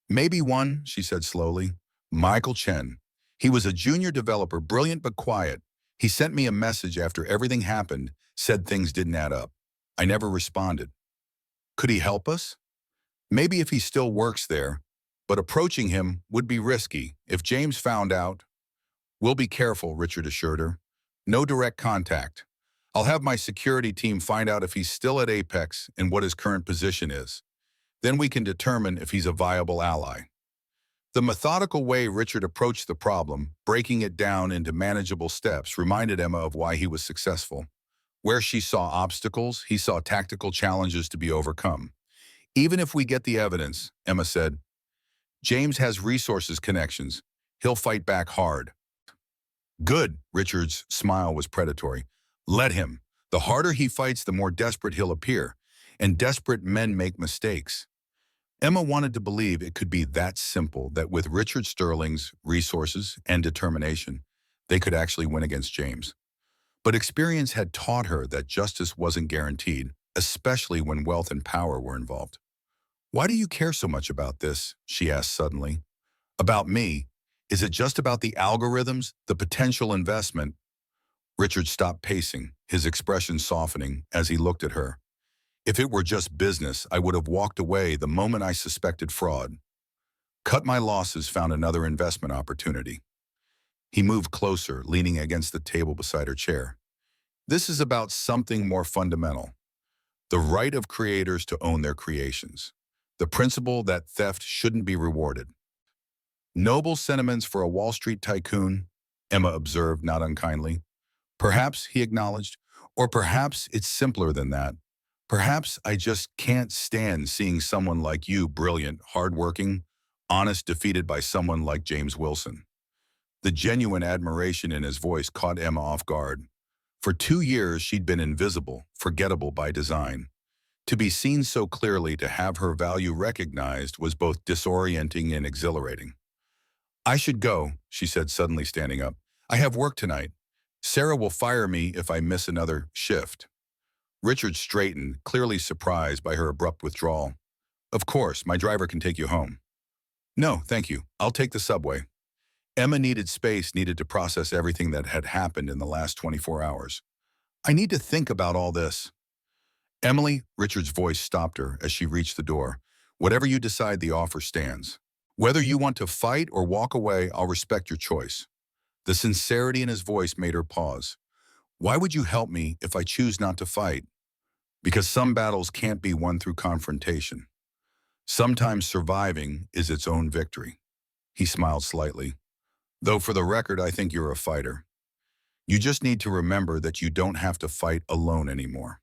"Maybe one," she said slowly. "Michael Chen. He was a junior developer, brilliant but quiet. He sent me a message after everything happened, said things didn't add up. I never responded. Could he help us? Maybe if he still works there, but approaching him would be risky. If James found out—" "We'll be careful," Richard assured her. "No direct contact. I'll have my security team find out if he's still at Apex and what his current position is. Then we can determine if he's a viable ally." The methodical way Richard approached the problem, breaking it down into manageable steps, reminded Emma of why he was successful. Where she saw obstacles, he saw tactical challenges to be overcome. Even if we get the evidence, Emma said, James has resources connections. He'll fight back hard. Good, Richard's smile was predatory. Let him. The harder he fights, the more desperate he'll appear. And desperate men make mistakes. Emma wanted to believe it could be that simple, that with Richard Sterling's resources and determination, they could actually win against James. But experience had taught her that justice wasn't guaranteed, especially when wealth and power were involved. Why do you care so much about this? She asked suddenly. About me? Is it just about the algorithms, the potential investment? Richard stopped pacing, his expression softening as he looked at her. If it were just business, I would have walked away the moment I suspected fraud. Cut my losses, found another investment opportunity. He moved closer, leaning against the table beside her chair. This is about something more fundamental. The right of creators to own their creations. The principle that theft shouldn't be rewarded. Noble sentiments for a Wall Street tycoon, Emma observed not unkindly. Perhaps, he acknowledged, or perhaps it's simpler than that. Perhaps I just can't stand seeing someone like you, brilliant, hardworking, honest, defeated by someone like James Wilson. The genuine admiration in his voice caught Emma off guard. For 2 years, she'd been invisible, forgettable by design. To be seen so clearly, to have her value recognized, was both disorienting and exhilarating. I should go, she said, suddenly standing up. I have work tonight. Sarah will fire me if I miss another shift. Richard straightened, clearly surprised by her abrupt withdrawal. Of course, my driver can take you home. No, thank you. I'll take the subway. Emma needed space, needed to process everything that had happened in the last 24 hours. I need to think about all this. Emily, Richard's voice stopped her as she reached the door. Whatever you decide, the offer stands. Whether you want to fight or walk away, I'll respect your choice. The sincerity in his voice made her pause. Why would you help me if I choose not to fight? Because some battles can't be won through confrontation. Sometimes surviving is its own victory. He smiled slightly. Though for the record, I think you're a fighter. You just need to remember that you don't have to fight alone anymore.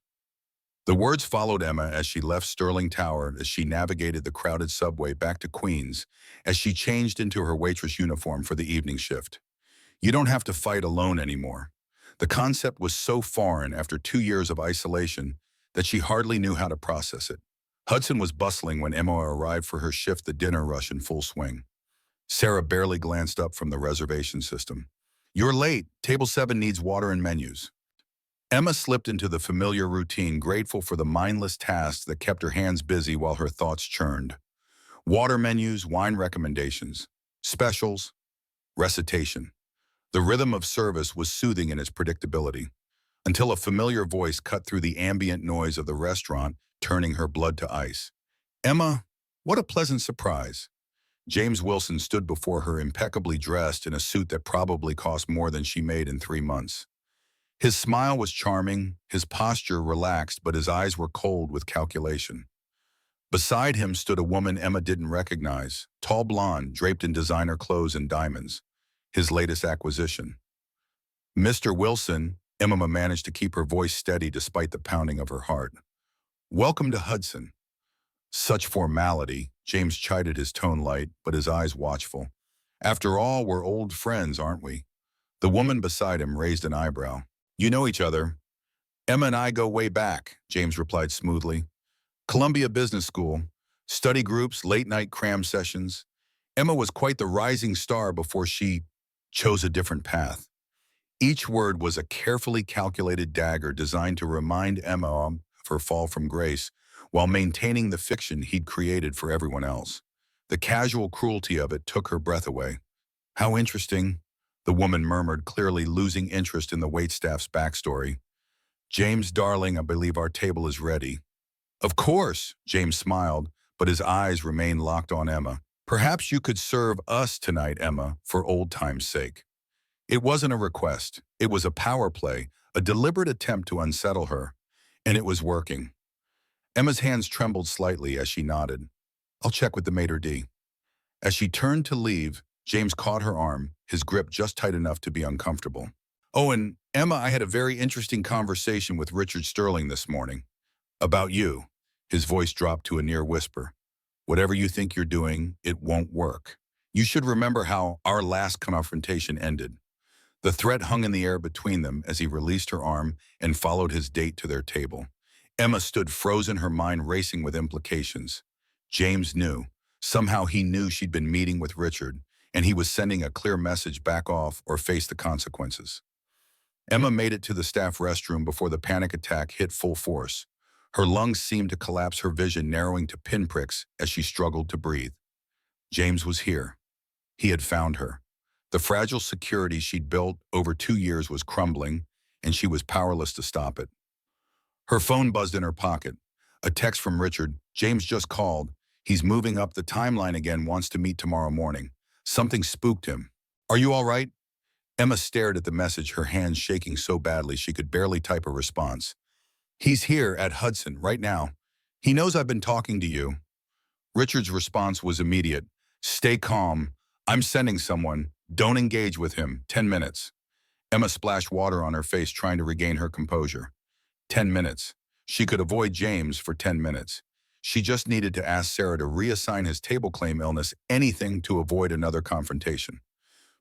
The words followed Emma as she left Sterling Tower, as she navigated the crowded subway back to Queens, as she changed into her waitress uniform for the evening shift. You don't have to fight alone anymore. The concept was so foreign after 2 years of isolation that she hardly knew how to process it. Hudson was bustling when Emma arrived for her shift, the dinner rush in full swing. Sarah barely glanced up from the reservation system. You're late. Table 7 needs water and menus. Emma slipped into the familiar routine, grateful for the mindless tasks that kept her hands busy while her thoughts churned. Water menus, wine recommendations, specials, recitation. The rhythm of service was soothing in its predictability, until a familiar voice cut through the ambient noise of the restaurant, turning her blood to ice. Emma, what a pleasant surprise. James Wilson stood before her, impeccably dressed in a suit that probably cost more than she made in 3 months. His smile was charming, his posture relaxed, but his eyes were cold with calculation. Beside him stood a woman Emma didn't recognize, tall blonde, draped in designer clothes and diamonds, his latest acquisition. Mr. Wilson, Emma managed to keep her voice steady despite the pounding of her heart. Welcome to Hudson. Such formality, James chided, his tone light, but his eyes watchful. After all, we're old friends, aren't we? The woman beside him raised an eyebrow. You know each other. Emma and I go way back, James replied smoothly. Columbia Business School, study groups, late-night cram sessions. Emma was quite the rising star before she chose a different path. Each word was a carefully calculated dagger designed to remind Emma of her fall from grace, while maintaining the fiction he'd created for everyone else. The casual cruelty of it took her breath away. How interesting, the woman murmured, clearly losing interest in the waitstaff's backstory. James, darling, I believe our table is ready. Of course, James smiled, but his eyes remained locked on Emma. Perhaps you could serve us tonight, Emma, for old time's sake. It wasn't a request. It was a power play, a deliberate attempt to unsettle her. And it was working. Emma's hands trembled slightly as she nodded. I'll check with the maitre d'. As she turned to leave, James caught her arm, his grip just tight enough to be uncomfortable. "Oh, and Emma, I had a very interesting conversation with Richard Sterling this morning. About you." His voice dropped to a near whisper. "Whatever you think you're doing, it won't work. You should remember how our last confrontation ended." The threat hung in the air between them as he released her arm and followed his date to their table. Emma stood frozen, her mind racing with implications. James knew. Somehow he knew she'd been meeting with Richard, and he was sending a clear message: back off or face the consequences. Emma made it to the staff restroom before the panic attack hit full force. Her lungs seemed to collapse, her vision narrowing to pinpricks as she struggled to breathe. James was here. He had found her. The fragile security she'd built over 2 years was crumbling, and she was powerless to stop it. Her phone buzzed in her pocket. A text from Richard. "James just called. He's moving up the timeline again, wants to meet tomorrow morning." Something spooked him. "Are you all right?" Emma stared at the message, her hands shaking so badly she could barely type a response. "He's here at Hudson right now. He knows I've been talking to you." Richard's response was immediate. "Stay calm. I'm sending someone. Don't engage with him. 10 minutes. Emma splashed water on her face, trying to regain her composure. 10 minutes. She could avoid James for 10 minutes. She just needed to ask Sarah to reassign his table claim illness, anything to avoid another confrontation.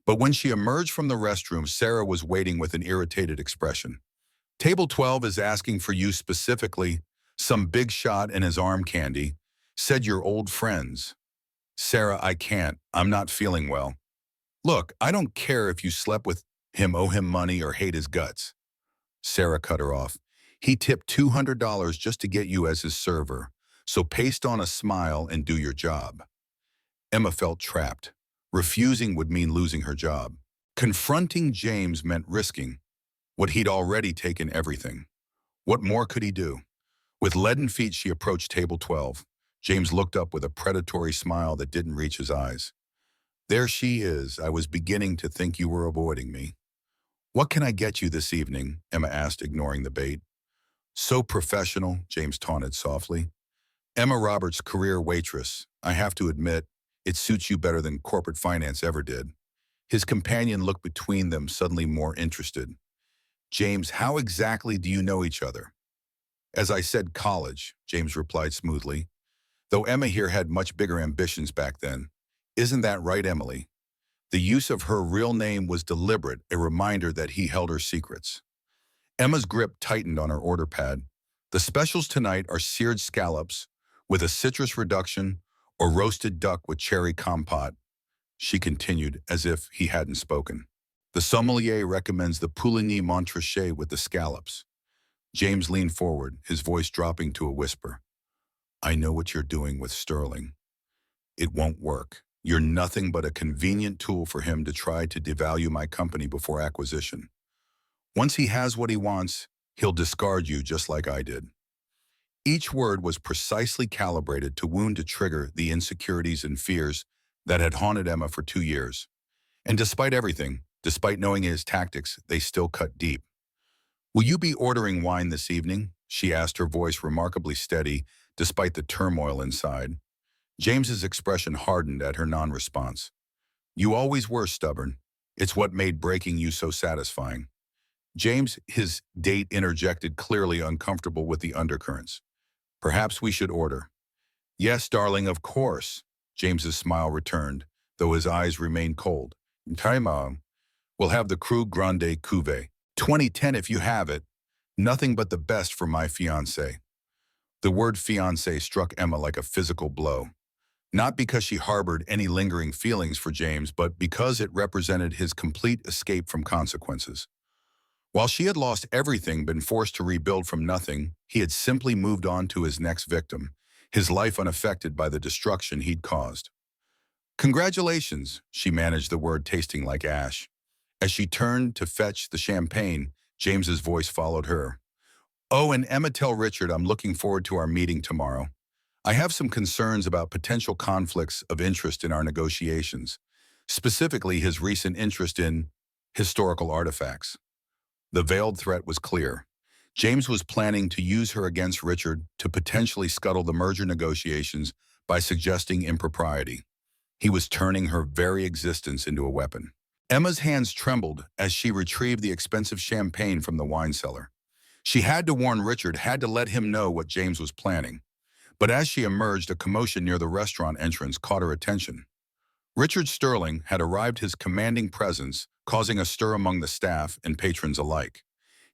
But when she emerged from the restroom, Sarah was waiting with an irritated expression. "Table 12 is asking for you specifically. Some big shot in his arm candy. Said you're old friends." "Sarah, I can't. I'm not feeling well." "Look, I don't care if you slept with him, owe him money, or hate his guts." Sarah cut her off. "He tipped $200 just to get you as his server. So paste on a smile and do your job." Emma felt trapped. Refusing would mean losing her job. Confronting James meant risking what he'd already taken: everything. What more could he do? With leaden feet, she approached table 12. James looked up with a predatory smile that didn't reach his eyes. "There she is. I was beginning to think you were avoiding me." "What can I get you this evening?" Emma asked, ignoring the bait. "So professional," James taunted softly. "Emma Roberts, career waitress. I have to admit, it suits you better than corporate finance ever did." His companion looked between them, suddenly more interested. "James, how exactly do you know each other?" "As I said, college," James replied smoothly, though Emma here had much bigger ambitions back then. "Isn't that right, Emily?" The use of her real name was deliberate, a reminder that he held her secrets. Emma's grip tightened on her order pad. "The specials tonight are seared scallops with a citrus reduction or roasted duck with cherry compote," she continued as if he hadn't spoken. "The sommelier recommends the Pouligny Montrachet with the scallops." James leaned forward, his voice dropping to a whisper. "I know what you're doing with Sterling. It won't work. You're nothing but a convenient tool for him to try to devalue my company before acquisition. Once he has what he wants, he'll discard you just like I did." Each word was precisely calibrated to wound, to trigger the insecurities and fears that had haunted Emma for 2 years. And despite everything, despite knowing his tactics, they still cut deep. "Will you be ordering wine this evening?" she asked, her voice remarkably steady despite the turmoil inside. James's expression hardened at her non-response. "You always were stubborn. It's what made breaking you so satisfying." James, his date, interjected, clearly uncomfortable with the undercurrents. "Perhaps we should order." "Yes, darling, of course." James's smile returned, though his eyes remained cold. "Time, we'll have the Cru Grande Cuvée. 2010 if you have it. Nothing but the best for my fiancé." The word fiancé struck Emma like a physical blow. Not because she harbored any lingering feelings for James, but because it represented his complete escape from consequences. While she had lost everything, been forced to rebuild from nothing, he had simply moved on to his next victim, his life unaffected by the destruction he'd caused. "Congratulations," she managed, the word tasting like ash. As she turned to fetch the champagne, James's voice followed her. "Oh, and Emma, tell Richard I'm looking forward to our meeting tomorrow. I have some concerns about potential conflicts of interest in our negotiations, specifically his recent interest in historical artifacts." The veiled threat was clear. James was planning to use her against Richard to potentially scuttle the merger negotiations by suggesting impropriety. He was turning her very existence into a weapon. Emma's hands trembled as she retrieved the expensive champagne from the wine cellar. She had to warn Richard, had to let him know what James was planning. But as she emerged, a commotion near the restaurant entrance caught her attention. Richard Sterling had arrived, his commanding presence causing a stir among the staff and patrons alike.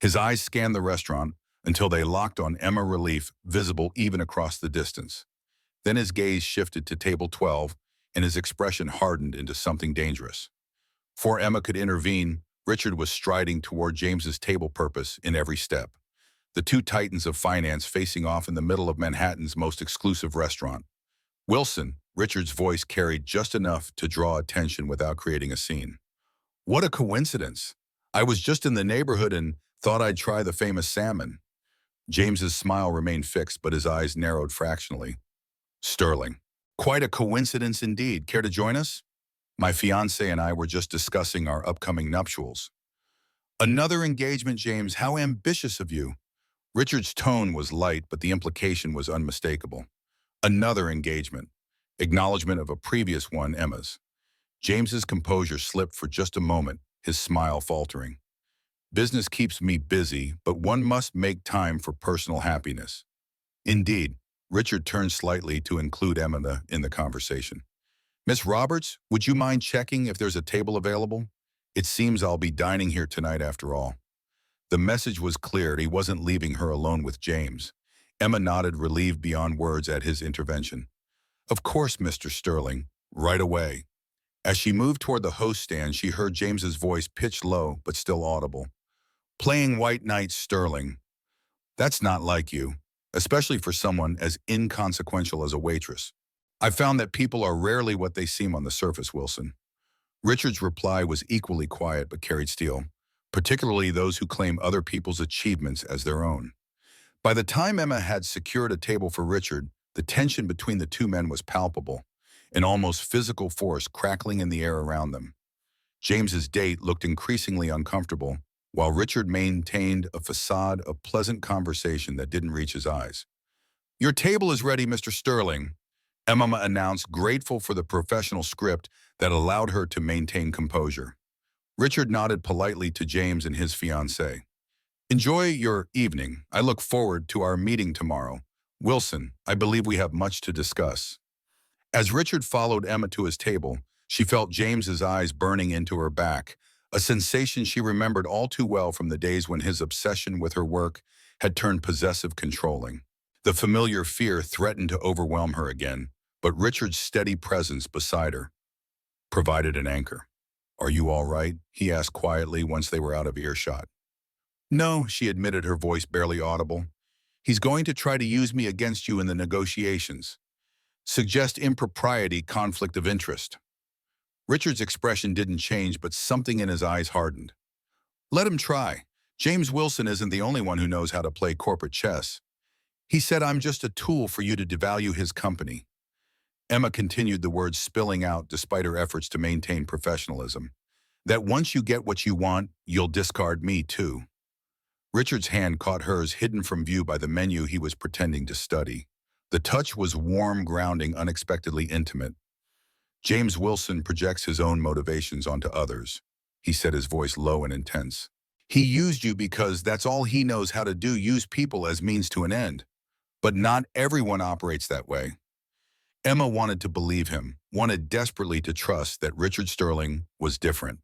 His eyes scanned the restaurant until they locked on Emma, relief visible even across the distance. Then his gaze shifted to table 12, and his expression hardened into something dangerous. Before Emma could intervene, Richard was striding toward James's table, purpose in every step. The two titans of finance facing off in the middle of Manhattan's most exclusive restaurant. Wilson, Richard's voice carried just enough to draw attention without creating a scene. What a coincidence. I was just in the neighborhood and thought I'd try the famous salmon. James's smile remained fixed, but his eyes narrowed fractionally. Sterling. Quite a coincidence indeed. Care to join us? My fiancé and I were just discussing our upcoming nuptials. Another engagement, James. How ambitious of you. Richard's tone was light, but the implication was unmistakable. Another engagement. Acknowledgement of a previous one, Emma's. James's composure slipped for just a moment, his smile faltering. Business keeps me busy, but one must make time for personal happiness. Indeed, Richard turned slightly to include Emma in the conversation. Miss Roberts, would you mind checking if there's a table available? It seems I'll be dining here tonight after all. The message was clear. He wasn't leaving her alone with James. Emma nodded, relieved beyond words at his intervention. Of course, Mr. Sterling. Right away. As she moved toward the host stand, she heard James's voice, pitched low but still audible. Playing white knight, Sterling. That's not like you, especially for someone as inconsequential as a waitress. I've found that people are rarely what they seem on the surface, Wilson. Richard's reply was equally quiet but carried steel, particularly those who claim other people's achievements as their own. By the time Emma had secured a table for Richard, the tension between the two men was palpable, an almost physical force crackling in the air around them. James's date looked increasingly uncomfortable, while Richard maintained a facade of pleasant conversation that didn't reach his eyes. Your table is ready, Mr. Sterling, Emma announced, grateful for the professional script that allowed her to maintain composure. Richard nodded politely to James and his fiancée. Enjoy your evening. I look forward to our meeting tomorrow. Wilson, I believe we have much to discuss. As Richard followed Emma to his table, she felt James's eyes burning into her back, a sensation she remembered all too well from the days when his obsession with her work had turned possessive, controlling. The familiar fear threatened to overwhelm her again, but Richard's steady presence beside her provided an anchor. Are you all right? He asked quietly once they were out of earshot. No, she admitted, her voice barely audible. He's going to try to use me against you in the negotiations. Suggest impropriety, conflict of interest. Richard's expression didn't change, but something in his eyes hardened. Let him try. James Wilson isn't the only one who knows how to play corporate chess. He said I'm just a tool for you to devalue his company. Emma continued, the words spilling out despite her efforts to maintain professionalism. That once you get what you want, you'll discard me too. Richard's hand caught hers, hidden from view by the menu he was pretending to study. The touch was warm, grounding, unexpectedly intimate. James Wilson projects his own motivations onto others, he said, his voice low and intense. He used you because that's all he knows how to do, use people as means to an end. But not everyone operates that way. Emma wanted to believe him, wanted desperately to trust that Richard Sterling was different.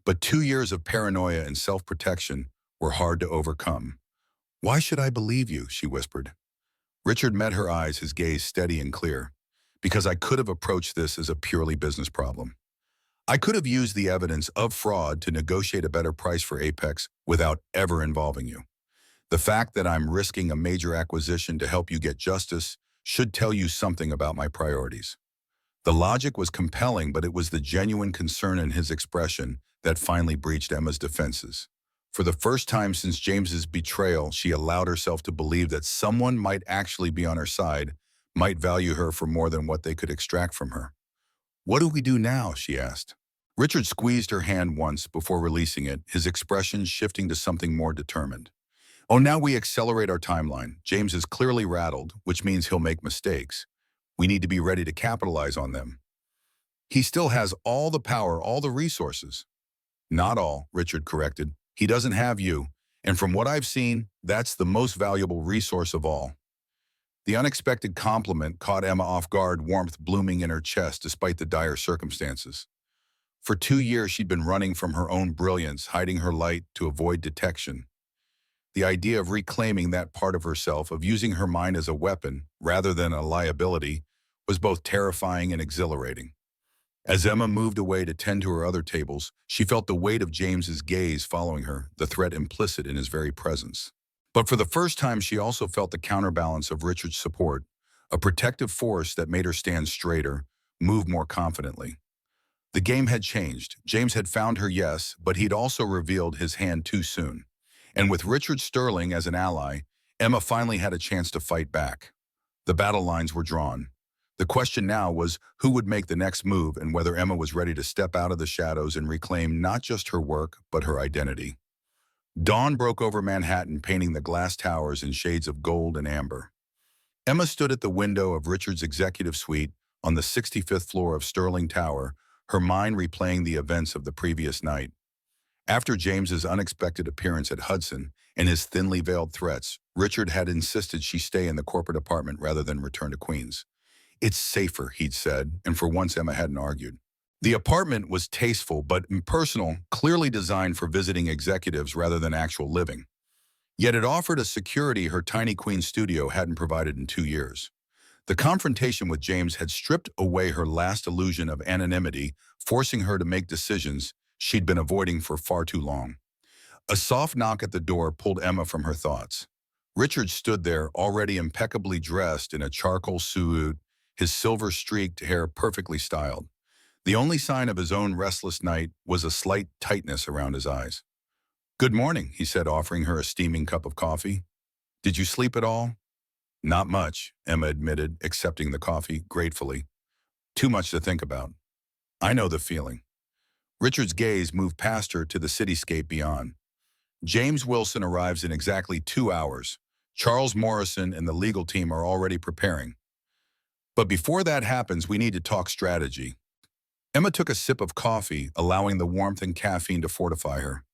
But 2 years of paranoia and self-protection were hard to overcome. Why should I believe you? She whispered. Richard met her eyes, his gaze steady and clear. Because I could have approached this as a purely business problem. I could have used the evidence of fraud to negotiate a better price for Apex without ever involving you. The fact that I'm risking a major acquisition to help you get justice should tell you something about my priorities. The logic was compelling, but it was the genuine concern in his expression that finally breached Emma's defenses. For the first time since James's betrayal, she allowed herself to believe that someone might actually be on her side, might value her for more than what they could extract from her. What do we do now? She asked. Richard squeezed her hand once before releasing it, his expression shifting to something more determined. Oh, now we accelerate our timeline. James is clearly rattled, which means he'll make mistakes. We need to be ready to capitalize on them. He still has all the power, all the resources. Not all, Richard corrected. He doesn't have you. And from what I've seen, that's the most valuable resource of all. The unexpected compliment caught Emma off guard, warmth blooming in her chest despite the dire circumstances. For 2 years, she'd been running from her own brilliance, hiding her light to avoid detection. The idea of reclaiming that part of herself, of using her mind as a weapon rather than a liability, was both terrifying and exhilarating. As Emma moved away to tend to her other tables, she felt the weight of James's gaze following her, the threat implicit in his very presence. But for the first time, she also felt the counterbalance of Richard's support, a protective force that made her stand straighter, move more confidently. The game had changed. James had found her, yes, but he'd also revealed his hand too soon. And with Richard Sterling as an ally, Emma finally had a chance to fight back. The battle lines were drawn. The question now was who would make the next move and whether Emma was ready to step out of the shadows and reclaim not just her work, but her identity. Dawn broke over Manhattan, painting the glass towers in shades of gold and amber. Emma stood at the window of Richard's executive suite on the 65th floor of Sterling Tower, her mind replaying the events of the previous night. After James's unexpected appearance at Hudson and his thinly veiled threats, Richard had insisted she stay in the corporate apartment rather than return to Queens. It's safer, he'd said, and for once Emma hadn't argued. The apartment was tasteful but impersonal, clearly designed for visiting executives rather than actual living. Yet it offered a security her tiny Queens studio hadn't provided in 2 years. The confrontation with James had stripped away her last illusion of anonymity, forcing her to make decisions she'd been avoiding for far too long. A soft knock at the door pulled Emma from her thoughts. Richard stood there, already impeccably dressed in a charcoal suit, his silver-streaked hair perfectly styled. The only sign of his own restless night was a slight tightness around his eyes. "Good morning," he said, offering her a steaming cup of coffee. "Did you sleep at all?" "Not much," Emma admitted, accepting the coffee gratefully. "Too much to think about." "I know the feeling." Richard's gaze moved past her to the cityscape beyond. James Wilson arrives in exactly 2 hours. Charles Morrison and the legal team are already preparing. But before that happens, we need to talk strategy. Emma took a sip of coffee, allowing the warmth and caffeine to fortify her.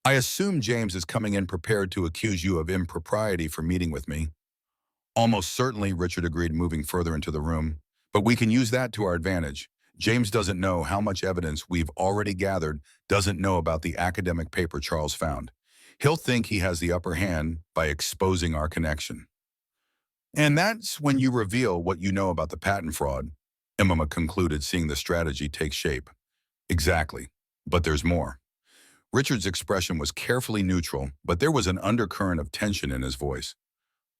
"I assume James is coming in prepared to accuse you of impropriety for meeting with me." "Almost certainly," Richard agreed, moving further into the room. "But we can use that to our advantage. James doesn't know how much evidence we've already gathered, doesn't know about the academic paper Charles found. He'll think he has the upper hand by exposing our connection. And that's when you reveal what you know about the patent fraud," Emma concluded, seeing the strategy take shape. "Exactly. But there's more." Richard's expression was carefully neutral, but there was an undercurrent of tension in his voice.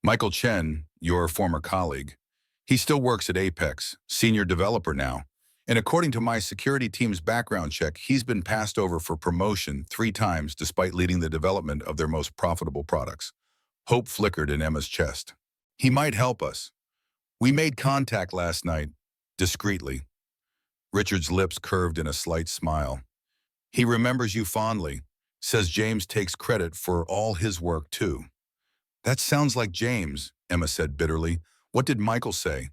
"Michael Chen, your former colleague, he still works at Apex, senior developer now. And according to my security team's background check, he's been passed over for promotion 3 times despite leading the development of their most profitable products." Hope flickered in Emma's chest. "He might help us. We made contact last night, discreetly." Richard's lips curved in a slight smile. "He remembers you fondly. Says James takes credit for all his work, too." "That sounds like James," Emma said bitterly. "What did Michael say?"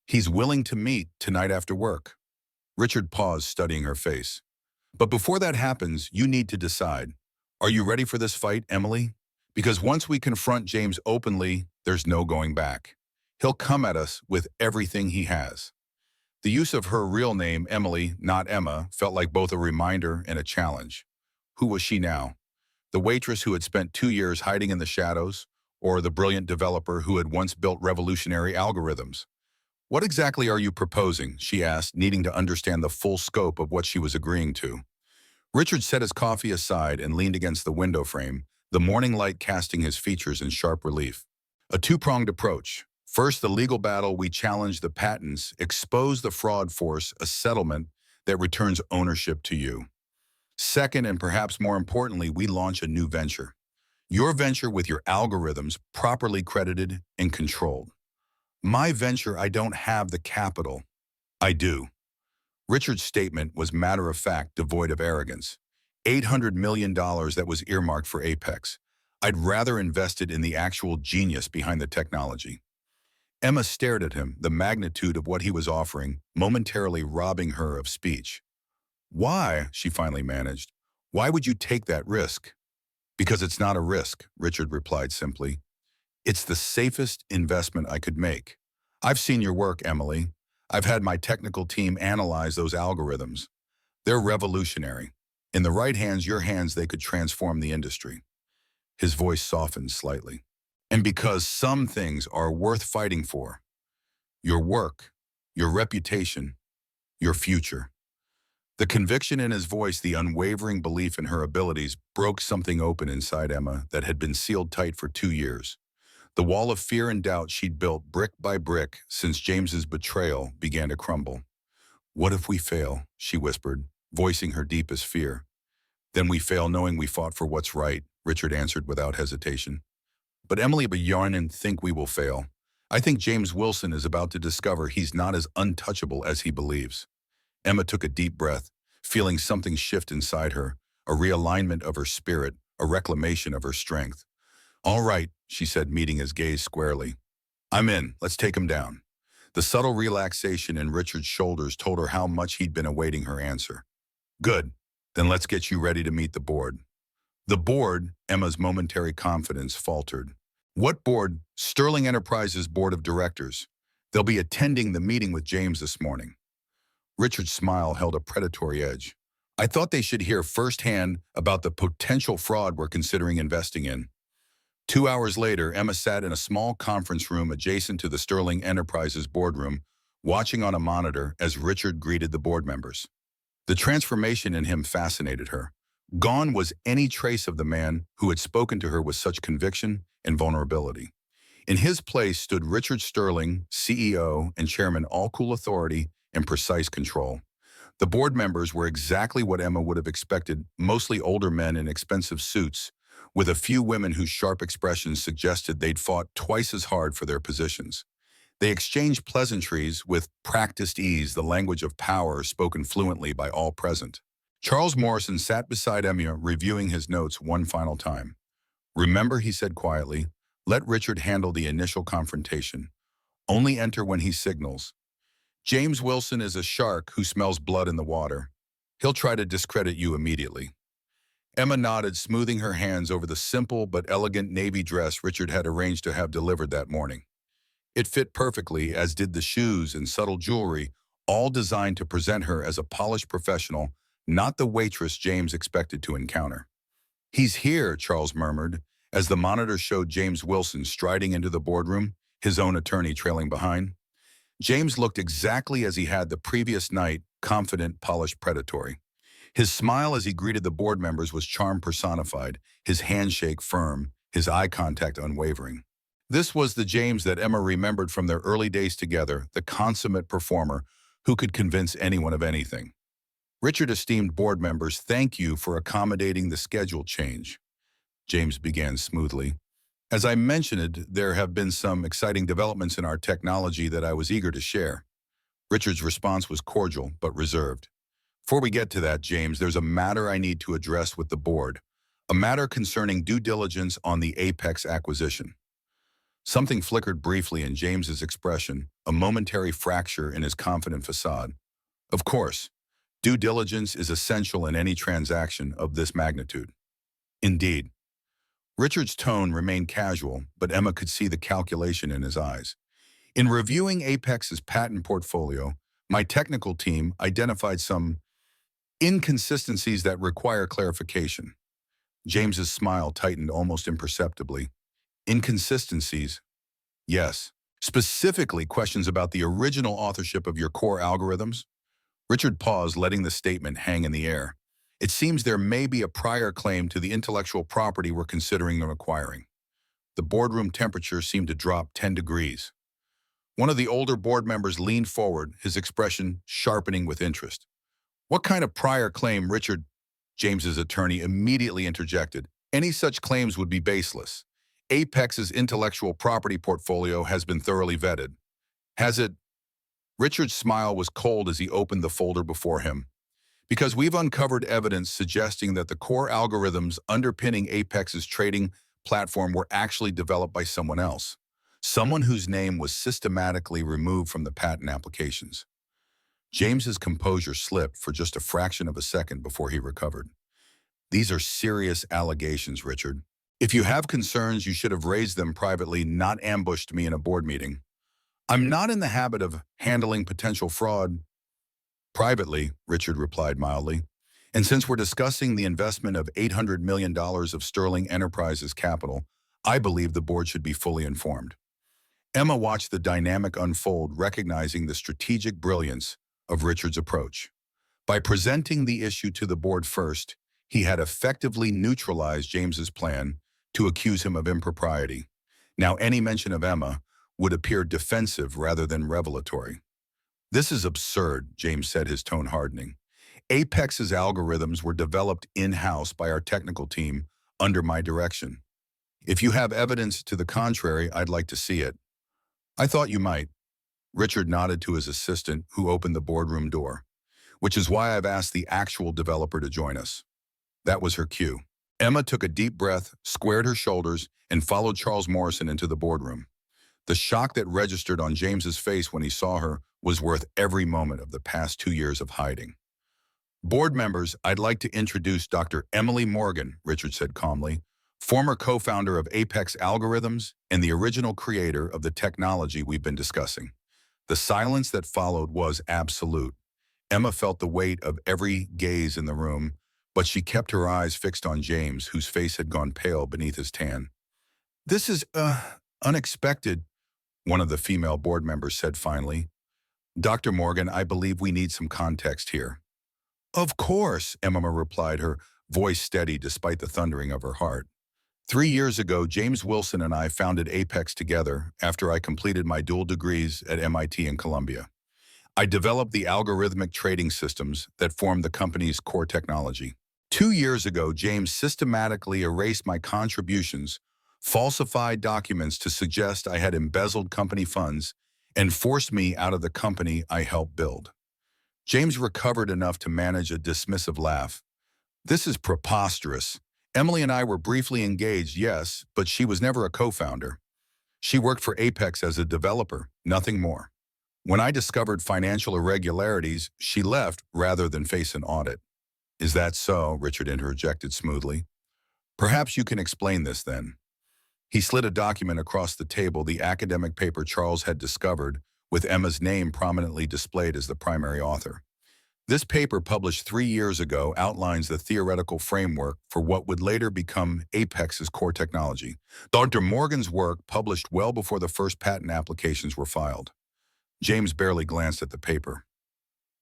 "He's willing to meet tonight after work." Richard paused, studying her face. "But before that happens, you need to decide. Are you ready for this fight, Emily? Because once we confront James openly, there's no going back. He'll come at us with everything he has." The use of her real name, Emily, not Emma, felt like both a reminder and a challenge. Who was she now? The waitress who had spent 2 years hiding in the shadows, or the brilliant developer who had once built revolutionary algorithms? "What exactly are you proposing?" she asked, needing to understand the full scope of what she was agreeing to. Richard set his coffee aside and leaned against the window frame, the morning light casting his features in sharp relief. "A two-pronged approach. First, the legal battle. We challenge the patents, expose the fraud, force a settlement that returns ownership to you. Second, and perhaps more importantly, we launch a new venture. Your venture with your algorithms properly credited and controlled. My venture, I don't have the capital." "I do." Richard's statement was matter-of-fact, devoid of arrogance. $800 million that was earmarked for Apex. I'd rather invest it in the actual genius behind the technology. Emma stared at him, the magnitude of what he was offering, momentarily robbing her of speech. Why? She finally managed. Why would you take that risk? Because it's not a risk, Richard replied simply. It's the safest investment I could make. I've seen your work, Emily. I've had my technical team analyze those algorithms. They're revolutionary. In the right hands, your hands, they could transform the industry. His voice softened slightly. And because some things are worth fighting for, your work, your reputation, your future. The conviction in his voice, the unwavering belief in her abilities, broke something open inside Emma that had been sealed tight for 2 years. The wall of fear and doubt she'd built brick by brick since James's betrayal began to crumble. What if we fail? She whispered, voicing her deepest fear. Then we fail knowing we fought for what's right, Richard answered without hesitation. But Emily Bjorn think we will fail. I think James Wilson is about to discover he's not as untouchable as he believes. Emma took a deep breath, feeling something shift inside her, a realignment of her spirit, a reclamation of her strength. All right, she said, meeting his gaze squarely. I'm in. Let's take him down. The subtle relaxation in Richard's shoulders told her how much he'd been awaiting her answer. Good. Then let's get you ready to meet the board. The board, Emma's momentary confidence faltered. What board? Sterling Enterprises Board of Directors. They'll be attending the meeting with James this morning. Richard's smile held a predatory edge. I thought they should hear firsthand about the potential fraud we're considering investing in. 2 hours later, Emma sat in a small conference room adjacent to the Sterling Enterprises boardroom, watching on a monitor as Richard greeted the board members. The transformation in him fascinated her. Gone was any trace of the man who had spoken to her with such conviction and vulnerability. In his place stood Richard Sterling, CEO and chairman, all cool authority and precise control. The board members were exactly what Emma would have expected, mostly older men in expensive suits, with a few women whose sharp expressions suggested they'd fought twice as hard for their positions. They exchanged pleasantries with practiced ease, the language of power spoken fluently by all present. Charles Morrison sat beside Emma, reviewing his notes one final time. Remember, he said quietly, let Richard handle the initial confrontation. Only enter when he signals. James Wilson is a shark who smells blood in the water. He'll try to discredit you immediately. Emma nodded, smoothing her hands over the simple but elegant navy dress Richard had arranged to have delivered that morning. It fit perfectly, as did the shoes and subtle jewelry, all designed to present her as a polished professional, not the waitress James expected to encounter. He's here, Charles murmured, as the monitor showed James Wilson striding into the boardroom, his own attorney trailing behind. James looked exactly as he had the previous night, confident, polished, predatory. His smile as he greeted the board members was charm personified, his handshake firm, his eye contact unwavering. This was the James that Emma remembered from their early days together, the consummate performer who could convince anyone of anything. Richard, esteemed board members, thank you for accommodating the schedule change. James began smoothly. As I mentioned, there have been some exciting developments in our technology that I was eager to share. Richard's response was cordial but reserved. Before we get to that, James, there's a matter I need to address with the board, a matter concerning due diligence on the Apex acquisition. Something flickered briefly in James's expression, a momentary fracture in his confident facade. Of course, due diligence is essential in any transaction of this magnitude. Indeed. Richard's tone remained casual, but Emma could see the calculation in his eyes. In reviewing Apex's patent portfolio, my technical team identified some inconsistencies that require clarification. James's smile tightened almost imperceptibly. Inconsistencies? Yes. Specifically, questions about the original authorship of your core algorithms? Richard paused, letting the statement hang in the air. It seems there may be a prior claim to the intellectual property we're considering acquiring. The boardroom temperature seemed to drop 10 degrees. One of the older board members leaned forward, his expression sharpening with interest. What kind of prior claim, Richard? James's attorney immediately interjected. Any such claims would be baseless. Apex's intellectual property portfolio has been thoroughly vetted. Has it? Richard's smile was cold as he opened the folder before him. Because we've uncovered evidence suggesting that the core algorithms underpinning Apex's trading platform were actually developed by someone else. someone whose name was systematically removed from the patent applications. James's composure slipped for just a fraction of a second before he recovered. These are serious allegations, Richard. If you have concerns, you should have raised them privately, not ambushed me in a board meeting. I'm not in the habit of handling potential fraud privately, Richard replied mildly. And since we're discussing the investment of $800 million of Sterling Enterprises capital, I believe the board should be fully informed. Emma watched the dynamic unfold, recognizing the strategic brilliance of Richard's approach. By presenting the issue to the board first, he had effectively neutralized James's plan to accuse him of impropriety. Now any mention of Emma would appear defensive rather than revelatory. This is absurd, James said, his tone hardening. Apex's algorithms were developed in-house by our technical team under my direction. If you have evidence to the contrary, I'd like to see it. I thought you might. Richard nodded to his assistant, who opened the boardroom door, which is why I've asked the actual developer to join us. That was her cue. Emma took a deep breath, squared her shoulders, and followed Charles Morrison into the boardroom. The shock that registered on James's face when he saw her was worth every moment of the past 2 years of hiding. Board members, I'd like to introduce Dr. Emily Morgan, Richard said calmly, former co-founder of Apex Algorithms and the original creator of the technology we've been discussing. The silence that followed was absolute. Emma felt the weight of every gaze in the room, but she kept her eyes fixed on James, whose face had gone pale beneath his tan. This is, unexpected, one of the female board members said finally. Dr. Morgan, I believe we need some context here. Of course, Emma replied, her voice steady despite the thundering of her heart. 3 years ago, James Wilson and I founded Apex together after I completed my dual degrees at MIT and Columbia. I developed the algorithmic trading systems that formed the company's core technology. 2 years ago, James systematically erased my contributions, falsified documents to suggest I had embezzled company funds, and forced me out of the company I helped build. James recovered enough to manage a dismissive laugh. This is preposterous. Emily and I were briefly engaged, yes, but she was never a co-founder. She worked for Apex as a developer, nothing more. When I discovered financial irregularities, she left rather than face an audit. Is that so? Richard interjected smoothly. Perhaps you can explain this then. He slid a document across the table, the academic paper Charles had discovered, with Emma's name prominently displayed as the primary author. This paper, published 3 years ago, outlines the theoretical framework for what would later become Apex's core technology. Dr. Morgan's work, published well before the first patent applications were filed. James barely glanced at the paper.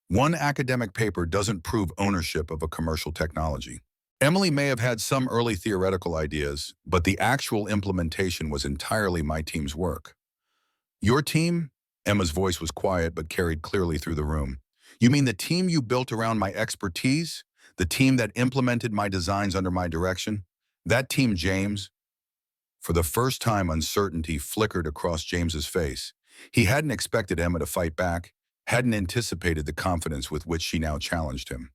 One academic paper doesn't prove ownership of a commercial technology. Emily may have had some early theoretical ideas, but the actual implementation was entirely my team's work. Your team? Emma's voice was quiet but carried clearly through the room. You mean the team you built around my expertise? The team that implemented my designs under my direction? That team, James? For the first time, uncertainty flickered across James's face. He hadn't expected Emma to fight back, hadn't anticipated the confidence with which she now challenged him.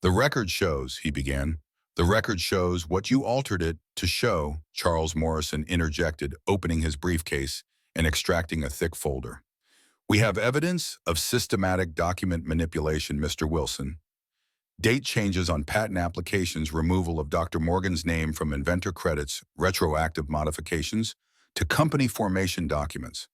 The record shows, he began. The record shows what you altered it to show, Charles Morrison interjected, opening his briefcase and extracting a thick folder. We have evidence of systematic document manipulation, Mr. Wilson. Date changes on patent applications, removal of Dr. Morgan's name from inventor credits, retroactive modifications, to company formation documents.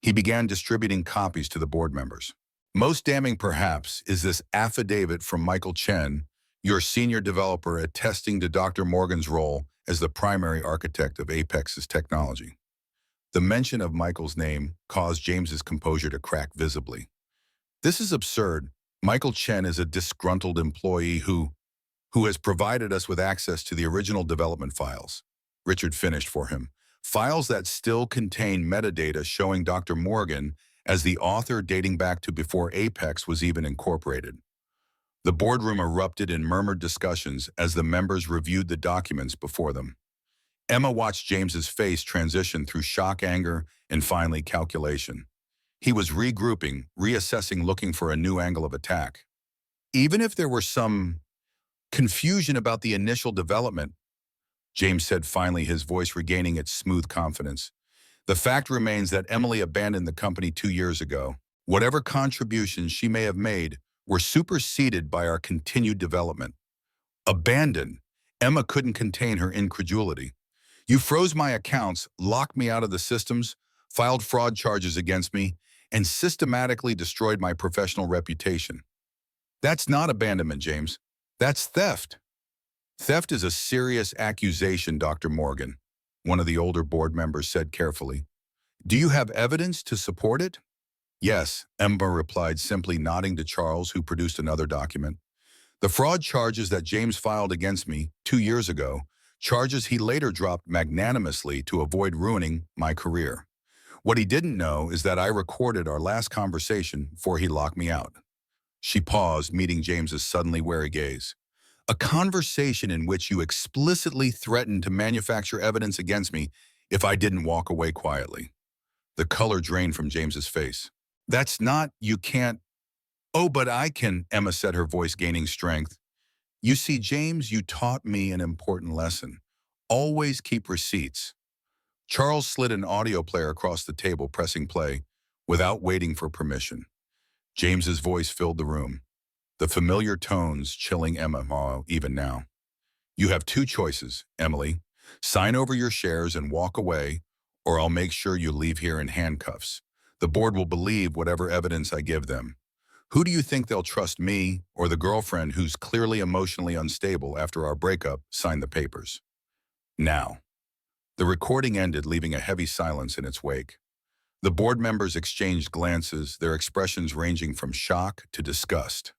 He began distributing copies to the board members. Most damning, perhaps, is this affidavit from Michael Chen, your senior developer, attesting to Dr. Morgan's role as the primary architect of Apex's technology. The mention of Michael's name caused James's composure to crack visibly. This is absurd. Michael Chen is a disgruntled employee who has provided us with access to the original development files. Richard finished for him. Files that still contain metadata showing Dr. Morgan as the author dating back to before Apex was even incorporated. The boardroom erupted in murmured discussions as the members reviewed the documents before them. Emma watched James's face transition through shock, anger, and finally calculation. He was regrouping, reassessing, looking for a new angle of attack. Even if there were some confusion about the initial development, James said finally, his voice regaining its smooth confidence, The fact remains that Emily abandoned the company 2 years ago. Whatever contributions she may have made were superseded by our continued development. Abandoned. Emma couldn't contain her incredulity. You froze my accounts, locked me out of the systems, filed fraud charges against me, and systematically destroyed my professional reputation. That's not abandonment, James. That's theft. Theft is a serious accusation, Dr. Morgan, one of the older board members said carefully. Do you have evidence to support it? Yes, Emma replied, simply nodding to Charles, who produced another document. The fraud charges that James filed against me 2 years ago, charges he later dropped magnanimously to avoid ruining my career. What he didn't know is that I recorded our last conversation before he locked me out. She paused, meeting James's suddenly wary gaze. A conversation in which you explicitly threatened to manufacture evidence against me if I didn't walk away quietly. The color drained from James's face. That's not, you can't. Oh, but I can, Emma said, her voice gaining strength. You see, James, you taught me an important lesson. Always keep receipts. Charles slid an audio player across the table, pressing play, without waiting for permission. James's voice filled the room, the familiar tones chilling Emma even now. You have two choices, Emily. Sign over your shares and walk away, or I'll make sure you leave here in handcuffs. The board will believe whatever evidence I give them. Who do you think they'll trust, me or the girlfriend who's clearly emotionally unstable after our breakup signed the papers? Now. The recording ended, leaving a heavy silence in its wake. The board members exchanged glances, their expressions ranging from shock to disgust.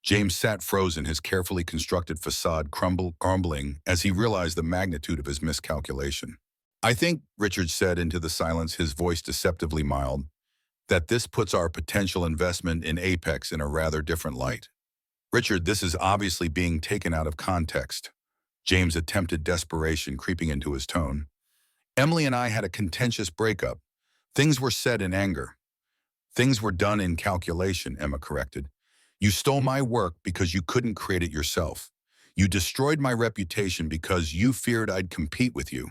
James sat frozen, his carefully constructed facade crumbling as he realized the magnitude of his miscalculation. I think, Richard said into the silence, his voice deceptively mild, that this puts our potential investment in Apex in a rather different light. Richard, this is obviously being taken out of context. James attempted desperation creeping into his tone. Emily and I had a contentious breakup. Things were said in anger. Things were done in calculation, Emma corrected. You stole my work because you couldn't create it yourself. You destroyed my reputation because you feared I'd compete with you.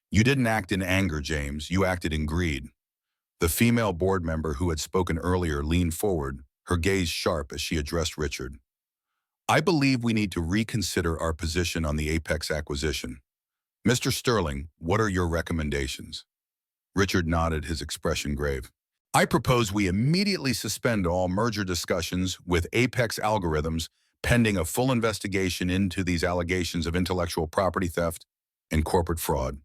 You didn't act in anger, James. You acted in greed. The female board member who had spoken earlier leaned forward, her gaze sharp as she addressed Richard. I believe we need to reconsider our position on the Apex acquisition. Mr. Sterling, what are your recommendations? Richard nodded, his expression grave. I propose we immediately suspend all merger discussions with Apex Algorithms pending a full investigation into these allegations of intellectual property theft and corporate fraud.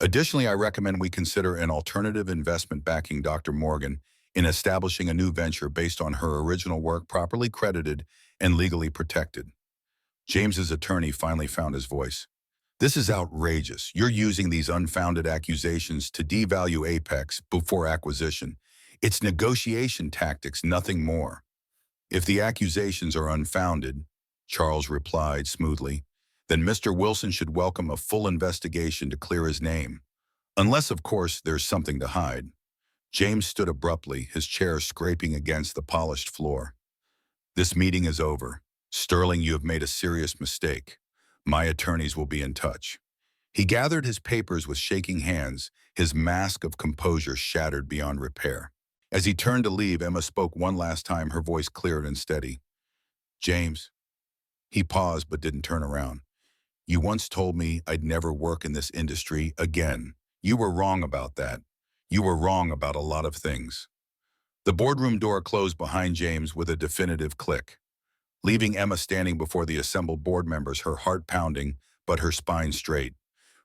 Additionally, I recommend we consider an alternative investment backing Dr. Morgan in establishing a new venture based on her original work, properly credited and legally protected. James's attorney finally found his voice. This is outrageous. You're using these unfounded accusations to devalue Apex before acquisition. It's negotiation tactics, nothing more. If the accusations are unfounded, Charles replied smoothly, then Mr. Wilson should welcome a full investigation to clear his name. Unless, of course, there's something to hide. James stood abruptly, his chair scraping against the polished floor. This meeting is over. Sterling, you have made a serious mistake. My attorneys will be in touch. He gathered his papers with shaking hands, his mask of composure shattered beyond repair. As he turned to leave, Emma spoke one last time, her voice clear and steady. James. He paused but didn't turn around. You once told me I'd never work in this industry again. You were wrong about that. You were wrong about a lot of things. The boardroom door closed behind James with a definitive click, leaving Emma standing before the assembled board members, her heart pounding, but her spine straight.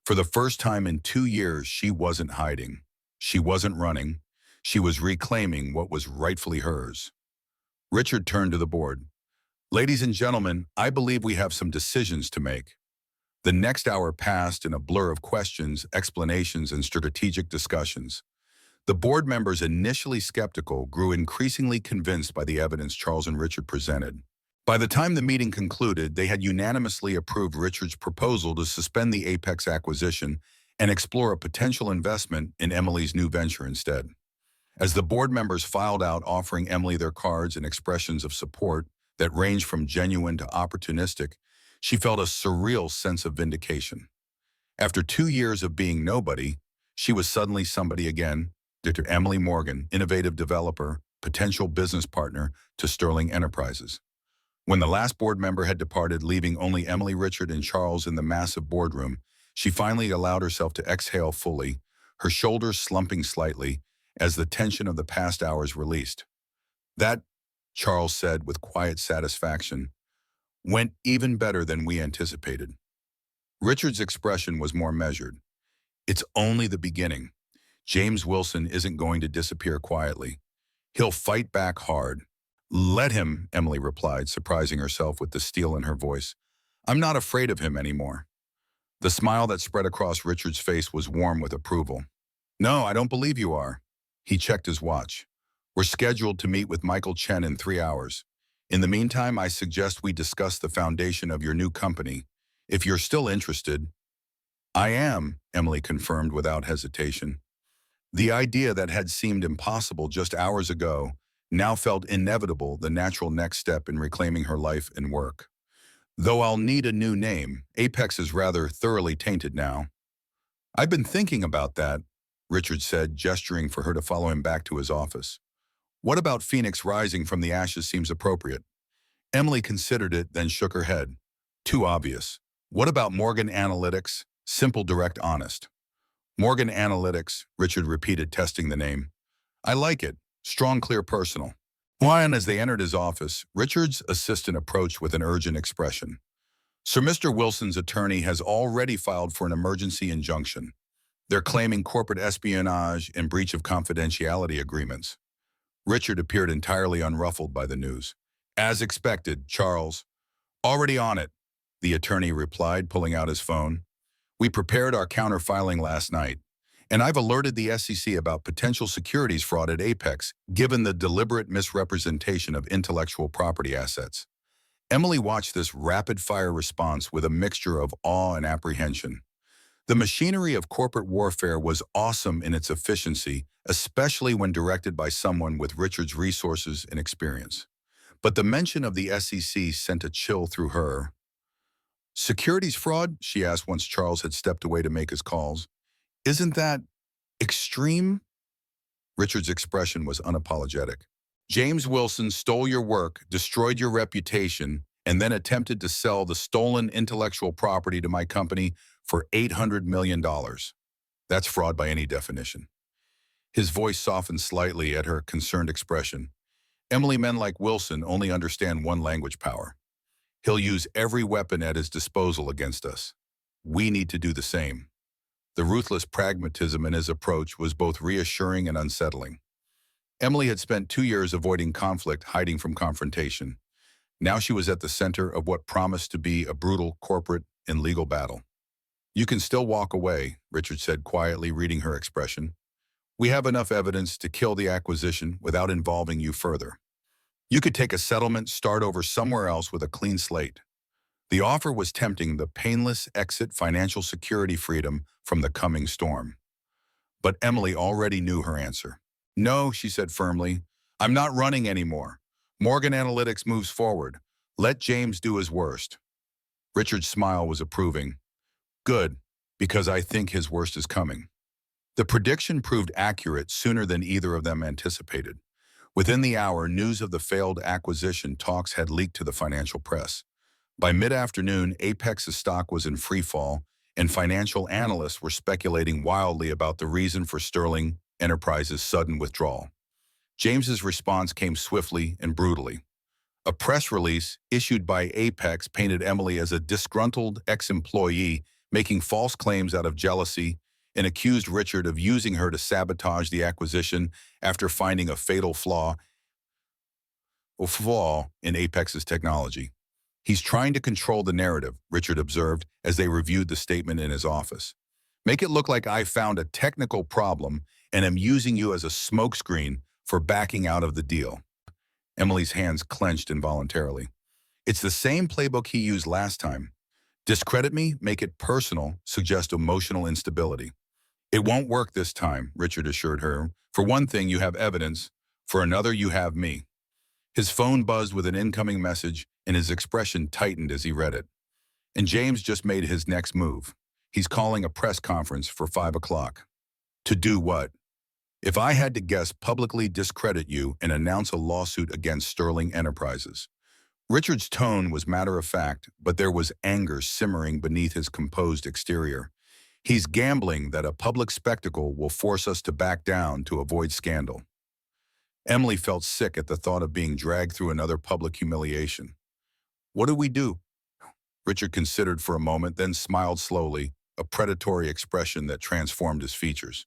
For the first time in 2 years, she wasn't hiding. She wasn't running. She was reclaiming what was rightfully hers. Richard turned to the board. Ladies and gentlemen, I believe we have some decisions to make. The next hour passed in a blur of questions, explanations, and strategic discussions. The board members, initially skeptical, grew increasingly convinced by the evidence Charles and Richard presented. By the time the meeting concluded, they had unanimously approved Richard's proposal to suspend the Apex acquisition and explore a potential investment in Emily's new venture instead. As the board members filed out, offering Emily their cards and expressions of support that ranged from genuine to opportunistic, she felt a surreal sense of vindication. After 2 years of being nobody, She was suddenly somebody again, Dr. Emily Morgan, innovative developer, potential business partner to Sterling Enterprises. When the last board member had departed, leaving only Emily, Richard, and Charles in the massive boardroom, she finally allowed herself to exhale fully, her shoulders slumping slightly as the tension of the past hours released. That, Charles said with quiet satisfaction, went even better than we anticipated. Richard's expression was more measured. It's only the beginning. James Wilson isn't going to disappear quietly. He'll fight back hard. Let him, Emily replied, surprising herself with the steel in her voice. I'm not afraid of him anymore. The smile that spread across Richard's face was warm with approval. No, I don't believe you are. He checked his watch. We're scheduled to meet with Michael Chen in 3 hours. In the meantime, I suggest we discuss the foundation of your new company. If you're still interested. I am, Emily confirmed without hesitation. The idea that had seemed impossible just hours ago now felt inevitable, the natural next step in reclaiming her life and work. Though I'll need a new name, Apex is rather thoroughly tainted now. I've been thinking about that, Richard said, gesturing for her to follow him back to his office. What about Phoenix rising from the ashes seems appropriate? Emily considered it, then shook her head. Too obvious. What about Morgan Analytics? Simple, direct, honest. Morgan Analytics, Richard repeated, testing the name. I like it. Strong, clear, personal. And as they entered his office, Richard's assistant approached with an urgent expression. Sir Mr. Wilson's attorney has already filed for an emergency injunction. They're claiming corporate espionage and breach of confidentiality agreements. Richard appeared entirely unruffled by the news. As expected, Charles. Already on it, the attorney replied, pulling out his phone. We prepared our counter-filing last night, and I've alerted the SEC about potential securities fraud at Apex, given the deliberate misrepresentation of intellectual property assets. Emily watched this rapid-fire response with a mixture of awe and apprehension. The machinery of corporate warfare was awesome in its efficiency, especially when directed by someone with Richard's resources and experience. But the mention of the SEC sent a chill through her. Securities fraud? She asked once Charles had stepped away to make his calls. Isn't that extreme? Richard's expression was unapologetic. James Wilson stole your work, destroyed your reputation, and then attempted to sell the stolen intellectual property to my company for $800 million. That's fraud by any definition. His voice softened slightly at her concerned expression. Emily, men like Wilson only understand one language power. He'll use every weapon at his disposal against us. We need to do the same. The ruthless pragmatism in his approach was both reassuring and unsettling. Emily had spent 2 years avoiding conflict, hiding from confrontation. Now she was at the center of what promised to be a brutal corporate and legal battle. You can still walk away, Richard said quietly, reading her expression. We have enough evidence to kill the acquisition without involving you further. You could take a settlement, start over somewhere else with a clean slate. The offer was tempting, the painless exit, financial security, freedom from the coming storm. But Emily already knew her answer. No, she said firmly, I'm not running anymore. Morgan Analytics moves forward. Let James do his worst. Richard's smile was approving. Good, because I think his worst is coming. The prediction proved accurate sooner than either of them anticipated. Within the hour, news of the failed acquisition talks had leaked to the financial press. By mid-afternoon, Apex's stock was in free fall, and financial analysts were speculating wildly about the reason for Sterling Enterprises' sudden withdrawal. James's response came swiftly and brutally. A press release issued by Apex painted Emily as a disgruntled ex-employee making false claims out of jealousy and accused Richard of using her to sabotage the acquisition after finding a fatal flaw in Apex's technology. He's trying to control the narrative, Richard observed as they reviewed the statement in his office. Make it look like I found a technical problem and am using you as a smokescreen for backing out of the deal. Emily's hands clenched involuntarily. It's the same playbook he used last time. Discredit me, make it personal, suggest emotional instability. It won't work this time, Richard assured her. For one thing, you have evidence. For another, you have me. His phone buzzed with an incoming message, and his expression tightened as he read it. And James just made his next move. He's calling a press conference for 5 o'clock. To do what? If I had to guess, publicly discredit you and announce a lawsuit against Sterling Enterprises. Richard's tone was matter-of-fact, but there was anger simmering beneath his composed exterior. He's gambling that a public spectacle will force us to back down to avoid scandal. Emily felt sick at the thought of being dragged through another public humiliation. What do we do? Richard considered for a moment, then smiled slowly, a predatory expression that transformed his features.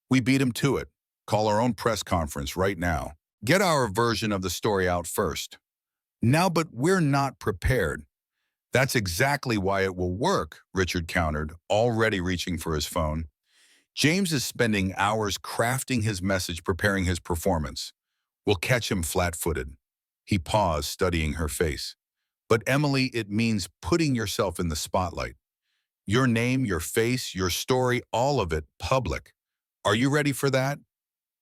We beat him to it. Call our own press conference right now. Get our version of the story out first. Now, but we're not prepared. That's exactly why it will work, Richard countered, already reaching for his phone. James is spending hours crafting his message, preparing his performance. We'll catch him flat-footed. He paused, studying her face. But Emily, it means putting yourself in the spotlight. Your name, your face, your story, all of it public. Are you ready for that?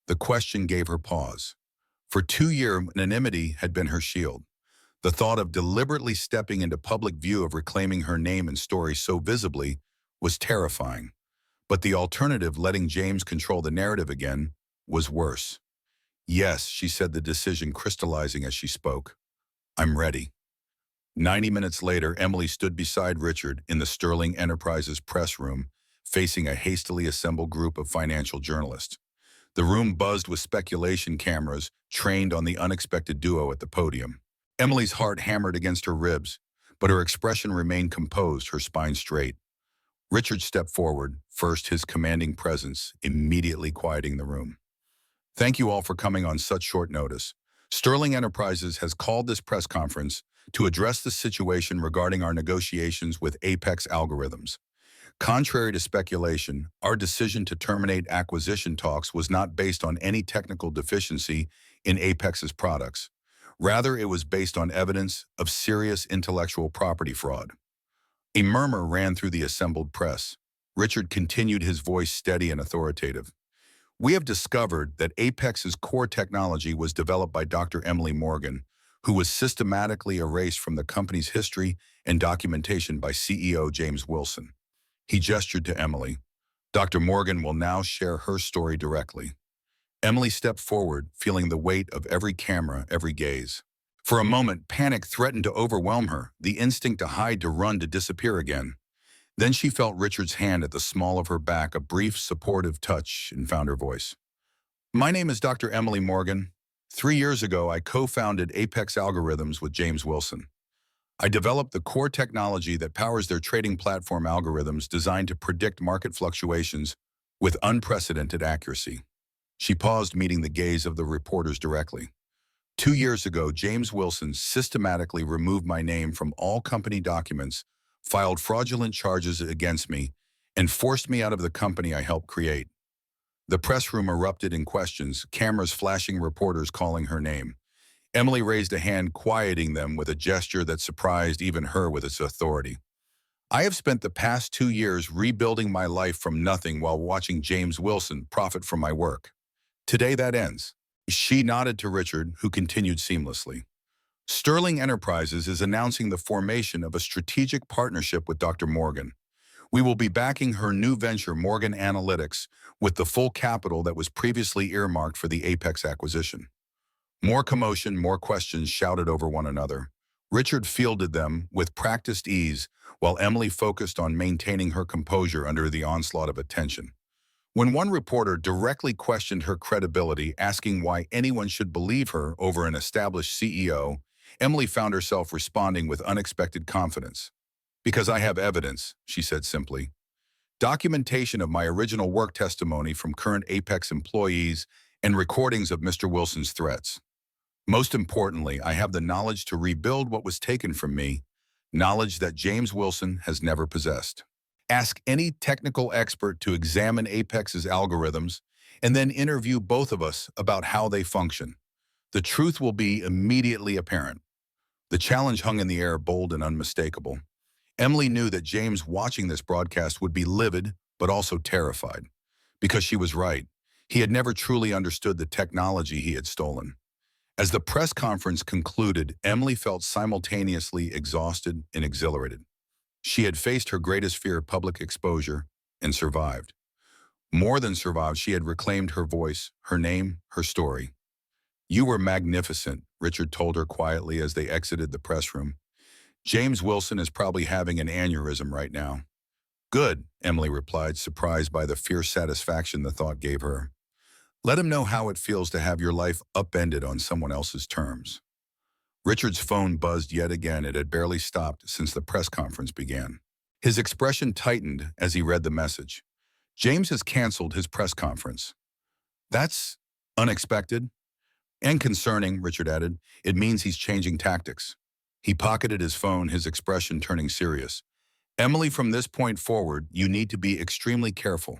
The question gave her pause. For 2 years, anonymity had been her shield. The thought of deliberately stepping into public view, of reclaiming her name and story so visibly, was terrifying. But the alternative, letting James control the narrative again, was worse. Yes, she said, the decision crystallizing as she spoke. I'm ready. 90 minutes later, Emily stood beside Richard in the Sterling Enterprises press room, facing a hastily assembled group of financial journalists. The room buzzed with speculation cameras trained on the unexpected duo at the podium. Emily's heart hammered against her ribs, but her expression remained composed, her spine straight. Richard stepped forward, first his commanding presence immediately quieting the room. Thank you all for coming on such short notice. Sterling Enterprises has called this press conference to address the situation regarding our negotiations with Apex Algorithms. Contrary to speculation, our decision to terminate acquisition talks was not based on any technical deficiency in Apex's products. Rather, it was based on evidence of serious intellectual property fraud. A murmur ran through the assembled press. Richard continued, his voice steady and authoritative. We have discovered that Apex's core technology was developed by Dr. Emily Morgan, who was systematically erased from the company's history and documentation by CEO James Wilson. He gestured to Emily. Dr. Morgan will now share her story directly. Emily stepped forward, feeling the weight of every camera, every gaze. For a moment, panic threatened to overwhelm her, the instinct to hide, to run, to disappear again. Then she felt Richard's hand at the small of her back, a brief, supportive touch, and found her voice. My name is Dr. Emily Morgan. 3 years ago, I co-founded Apex Algorithms with James Wilson. I developed the core technology that powers their trading platform algorithms designed to predict market fluctuations with unprecedented accuracy. She paused, meeting the gaze of the reporters directly. 2 years ago, James Wilson systematically removed my name from all company documents, filed fraudulent charges against me, and forced me out of the company I helped create. The press room erupted in questions, cameras flashing, reporters calling her name. Emily raised a hand, quieting them with a gesture that surprised even her with its authority. I have spent the past 2 years rebuilding my life from nothing while watching James Wilson profit from my work. Today that ends. She nodded to Richard, who continued seamlessly. Sterling Enterprises is announcing the formation of a strategic partnership with Dr. Morgan. We will be backing her new venture, Morgan Analytics, with the full capital that was previously earmarked for the Apex acquisition. More commotion, more questions shouted over one another. Richard fielded them with practiced ease, while Emily focused on maintaining her composure under the onslaught of attention. When one reporter directly questioned her credibility, asking why anyone should believe her over an established CEO, Emily found herself responding with unexpected confidence. Because I have evidence, she said simply. Documentation of my original work, testimony from current Apex employees, and recordings of Mr. Wilson's threats. Most importantly, I have the knowledge to rebuild what was taken from me, knowledge that James Wilson has never possessed. Ask any technical expert to examine Apex's algorithms, and then interview both of us about how they function. The truth will be immediately apparent. The challenge hung in the air, bold and unmistakable. Emily knew that James, watching this broadcast, would be livid, but also terrified. Because she was right. He had never truly understood the technology he had stolen. As the press conference concluded, Emily felt simultaneously exhausted and exhilarated. She had faced her greatest fear, public exposure, and survived. More than survived, she had reclaimed her voice, her name, her story. "You were magnificent," Richard told her quietly as they exited the press room. "James Wilson is probably having an aneurysm right now." "Good," Emily replied, surprised by the fierce satisfaction the thought gave her. "Let him know how it feels to have your life upended on someone else's terms." Richard's phone buzzed yet again. It had barely stopped since the press conference began. His expression tightened as he read the message. "James has canceled his press conference." "That's unexpected and concerning," Richard added. "It means he's changing tactics." He pocketed his phone, his expression turning serious. "Emily, from this point forward, you need to be extremely careful.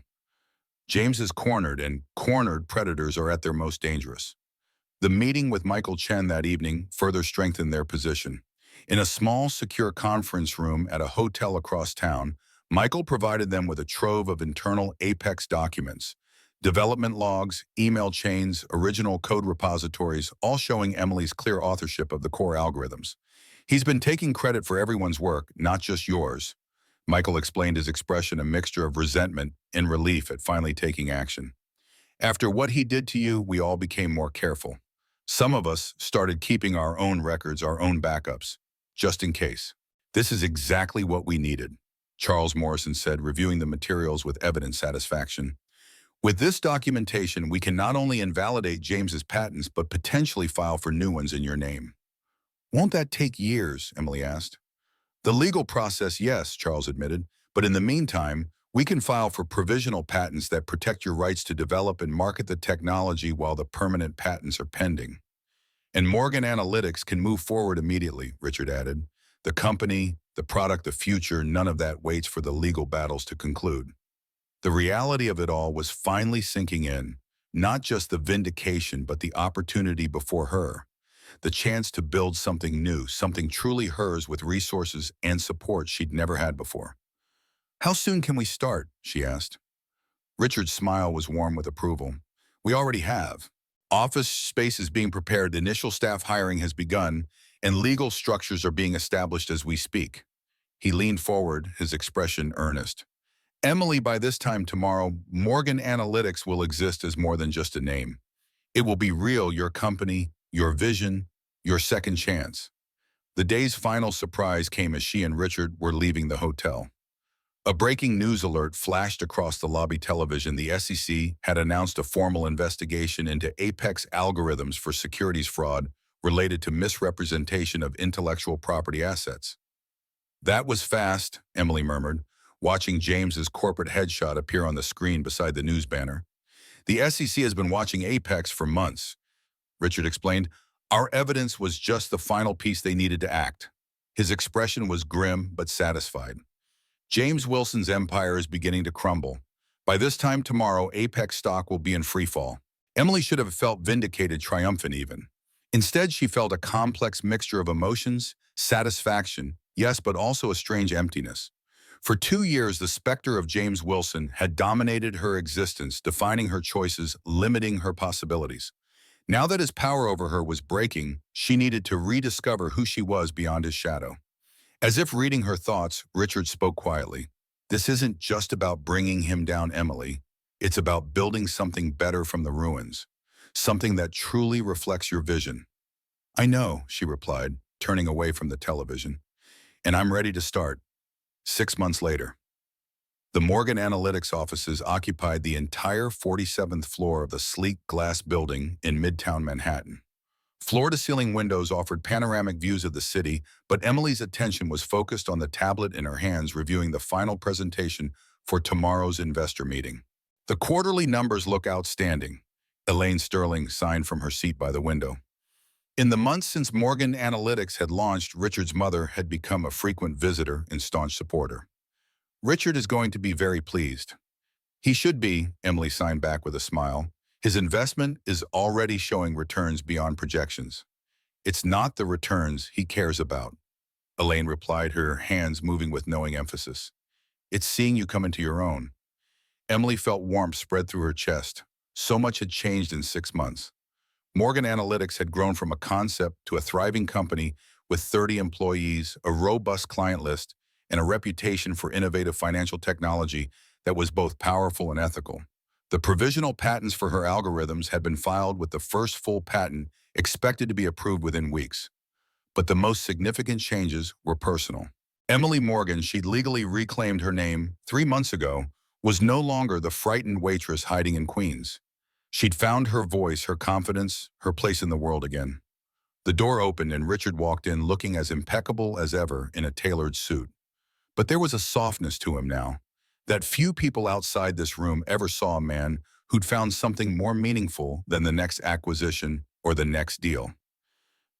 James is cornered, and cornered predators are at their most dangerous." The meeting with Michael Chen that evening further strengthened their position. In a small, secure conference room at a hotel across town, Michael provided them with a trove of internal Apex documents, development logs, email chains, original code repositories, all showing Emily's clear authorship of the core algorithms. "He's been taking credit for everyone's work, not just yours." Michael explained, his expression a mixture of resentment and relief at finally taking action. "After what he did to you, we all became more careful. Some of us started keeping our own records, our own backups, just in case. This is exactly what we needed," Charles Morrison said, reviewing the materials with evident satisfaction. "With this documentation, we can not only invalidate James's patents, but potentially file for new ones in your name." "Won't that take years?" Emily asked. "The legal process, yes," Charles admitted. "But in the meantime, we can file for provisional patents that protect your rights to develop and market the technology while the permanent patents are pending. And Morgan Analytics can move forward immediately," Richard added. "The company, the product, the future, none of that waits for the legal battles to conclude." The reality of it all was finally sinking in, not just the vindication, but the opportunity before her. The chance to build something new, something truly hers with resources and support she'd never had before. "How soon can we start?" she asked. Richard's smile was warm with approval. "We already have. Office space is being prepared, initial staff hiring has begun, and legal structures are being established as we speak." He leaned forward, his expression earnest. "Emily, by this time tomorrow, Morgan Analytics will exist as more than just a name. It will be real, your company, your vision, your second chance." The day's final surprise came as she and Richard were leaving the hotel. A breaking news alert flashed across the lobby television. The SEC had announced a formal investigation into Apex algorithms for securities fraud related to misrepresentation of intellectual property assets. "That was fast," Emily murmured, watching James's corporate headshot appear on the screen beside the news banner. "The SEC has been watching Apex for months," Richard explained. "Our evidence was just the final piece they needed to act." His expression was grim but satisfied. "James Wilson's empire is beginning to crumble. By this time tomorrow, Apex stock will be in freefall." Emily should have felt vindicated, triumphant even. Instead, she felt a complex mixture of emotions, satisfaction, yes, but also a strange emptiness. For 2 years, the specter of James Wilson had dominated her existence, defining her choices, limiting her possibilities. Now that his power over her was breaking, she needed to rediscover who she was beyond his shadow. As if reading her thoughts, Richard spoke quietly. "This isn't just about bringing him down, Emily. It's about building something better from the ruins, something that truly reflects your vision." "I know," she replied, turning away from the television. "And I'm ready to start." 6 months later. The Morgan Analytics offices occupied the entire 47th floor of the sleek glass building in Midtown Manhattan. Floor-to-ceiling windows offered panoramic views of the city, but Emily's attention was focused on the tablet in her hands, reviewing the final presentation for tomorrow's investor meeting. "The quarterly numbers look outstanding," Elaine Sterling signed from her seat by the window. In the months since Morgan Analytics had launched, Richard's mother had become a frequent visitor and staunch supporter. "Richard is going to be very pleased." "He should be," Emily signed back with a smile. "His investment is already showing returns beyond projections." "It's not the returns he cares about," Elaine replied, her hands moving with knowing emphasis. "It's seeing you come into your own." Emily felt warmth spread through her chest. So much had changed in 6 months. Morgan Analytics had grown from a concept to a thriving company with 30 employees, a robust client list, and a reputation for innovative financial technology that was both powerful and ethical. The provisional patents for her algorithms had been filed with the first full patent expected to be approved within weeks. But the most significant changes were personal. Emily Morgan, she'd legally reclaimed her name 3 months ago, was no longer the frightened waitress hiding in Queens. She'd found her voice, her confidence, her place in the world again. The door opened and Richard walked in looking as impeccable as ever in a tailored suit. But there was a softness to him now that few people outside this room ever saw a man who'd found something more meaningful than the next acquisition or the next deal.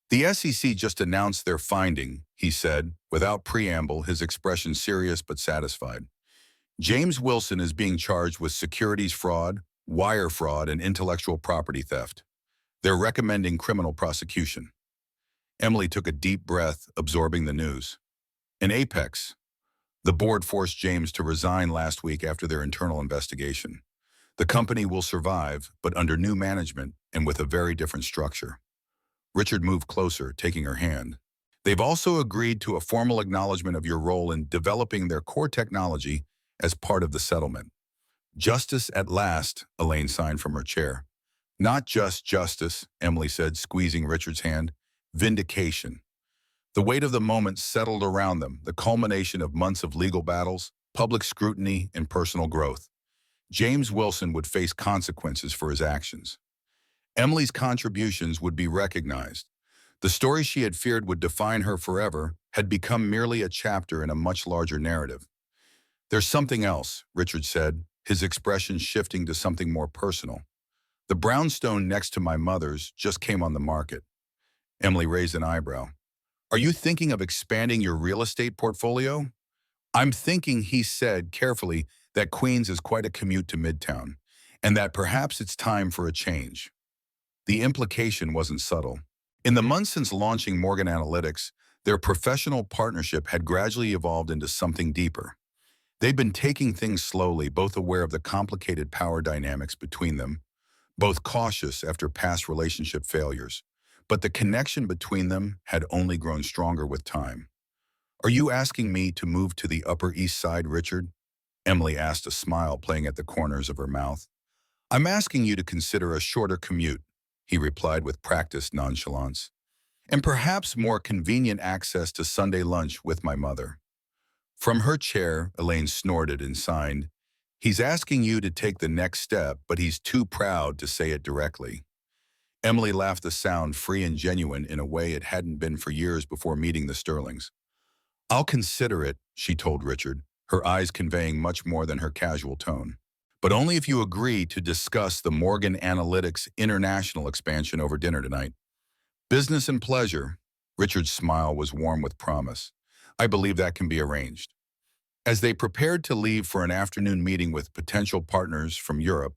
The SEC just announced their finding, he said, without preamble, his expression serious but satisfied. James Wilson is being charged with securities fraud, wire fraud, and intellectual property theft. They're recommending criminal prosecution. Emily took a deep breath, absorbing the news. In Apex, the board forced James to resign last week after their internal investigation. The company will survive, but under new management and with a very different structure. Richard moved closer, taking her hand. They've also agreed to a formal acknowledgement of your role in developing their core technology as part of the settlement. Justice at last, Elaine signed from her chair. Not just justice, Emily said, squeezing Richard's hand. Vindication. The weight of the moment settled around them, the culmination of months of legal battles, public scrutiny, and personal growth. James Wilson would face consequences for his actions. Emily's contributions would be recognized. The story she had feared would define her forever had become merely a chapter in a much larger narrative. There's something else, Richard said, his expression shifting to something more personal. The brownstone next to my mother's just came on the market. Emily raised an eyebrow. Are you thinking of expanding your real estate portfolio? I'm thinking, he said carefully, that Queens is quite a commute to Midtown, and that perhaps it's time for a change. The implication wasn't subtle. In the months since launching Morgan Analytics, their professional partnership had gradually evolved into something deeper. They'd been taking things slowly, both aware of the complicated power dynamics between them, both cautious after past relationship failures. But the connection between them had only grown stronger with time. Are you asking me to move to the Upper East Side, Richard? Emily asked, a smile playing at the corners of her mouth. I'm asking you to consider a shorter commute, he replied with practiced nonchalance, and perhaps more convenient access to Sunday lunch with my mother. From her chair, Elaine snorted and signed. He's asking you to take the next step, but he's too proud to say it directly. Emily laughed, the sound free and genuine in a way it hadn't been for years before meeting the Sterlings. I'll consider it, she told Richard, her eyes conveying much more than her casual tone. But only if you agree to discuss the Morgan Analytics international expansion over dinner tonight. Business and pleasure. Richard's smile was warm with promise. I believe that can be arranged. As they prepared to leave for an afternoon meeting with potential partners from Europe,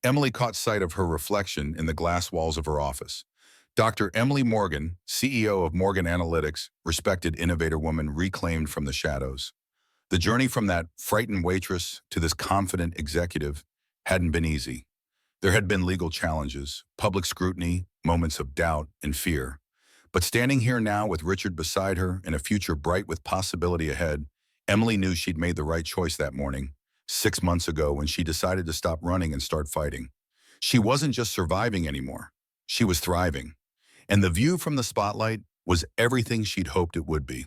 Emily caught sight of her reflection in the glass walls of her office. Dr. Emily Morgan, CEO of Morgan Analytics, respected innovator woman reclaimed from the shadows. The journey from that frightened waitress to this confident executive hadn't been easy. There had been legal challenges, public scrutiny, moments of doubt and fear. But standing here now with Richard beside her in a future bright with possibility ahead, Emily knew she'd made the right choice that morning, 6 months ago when she decided to stop running and start fighting. She wasn't just surviving anymore. She was thriving. And the view from the spotlight was everything she'd hoped it would be.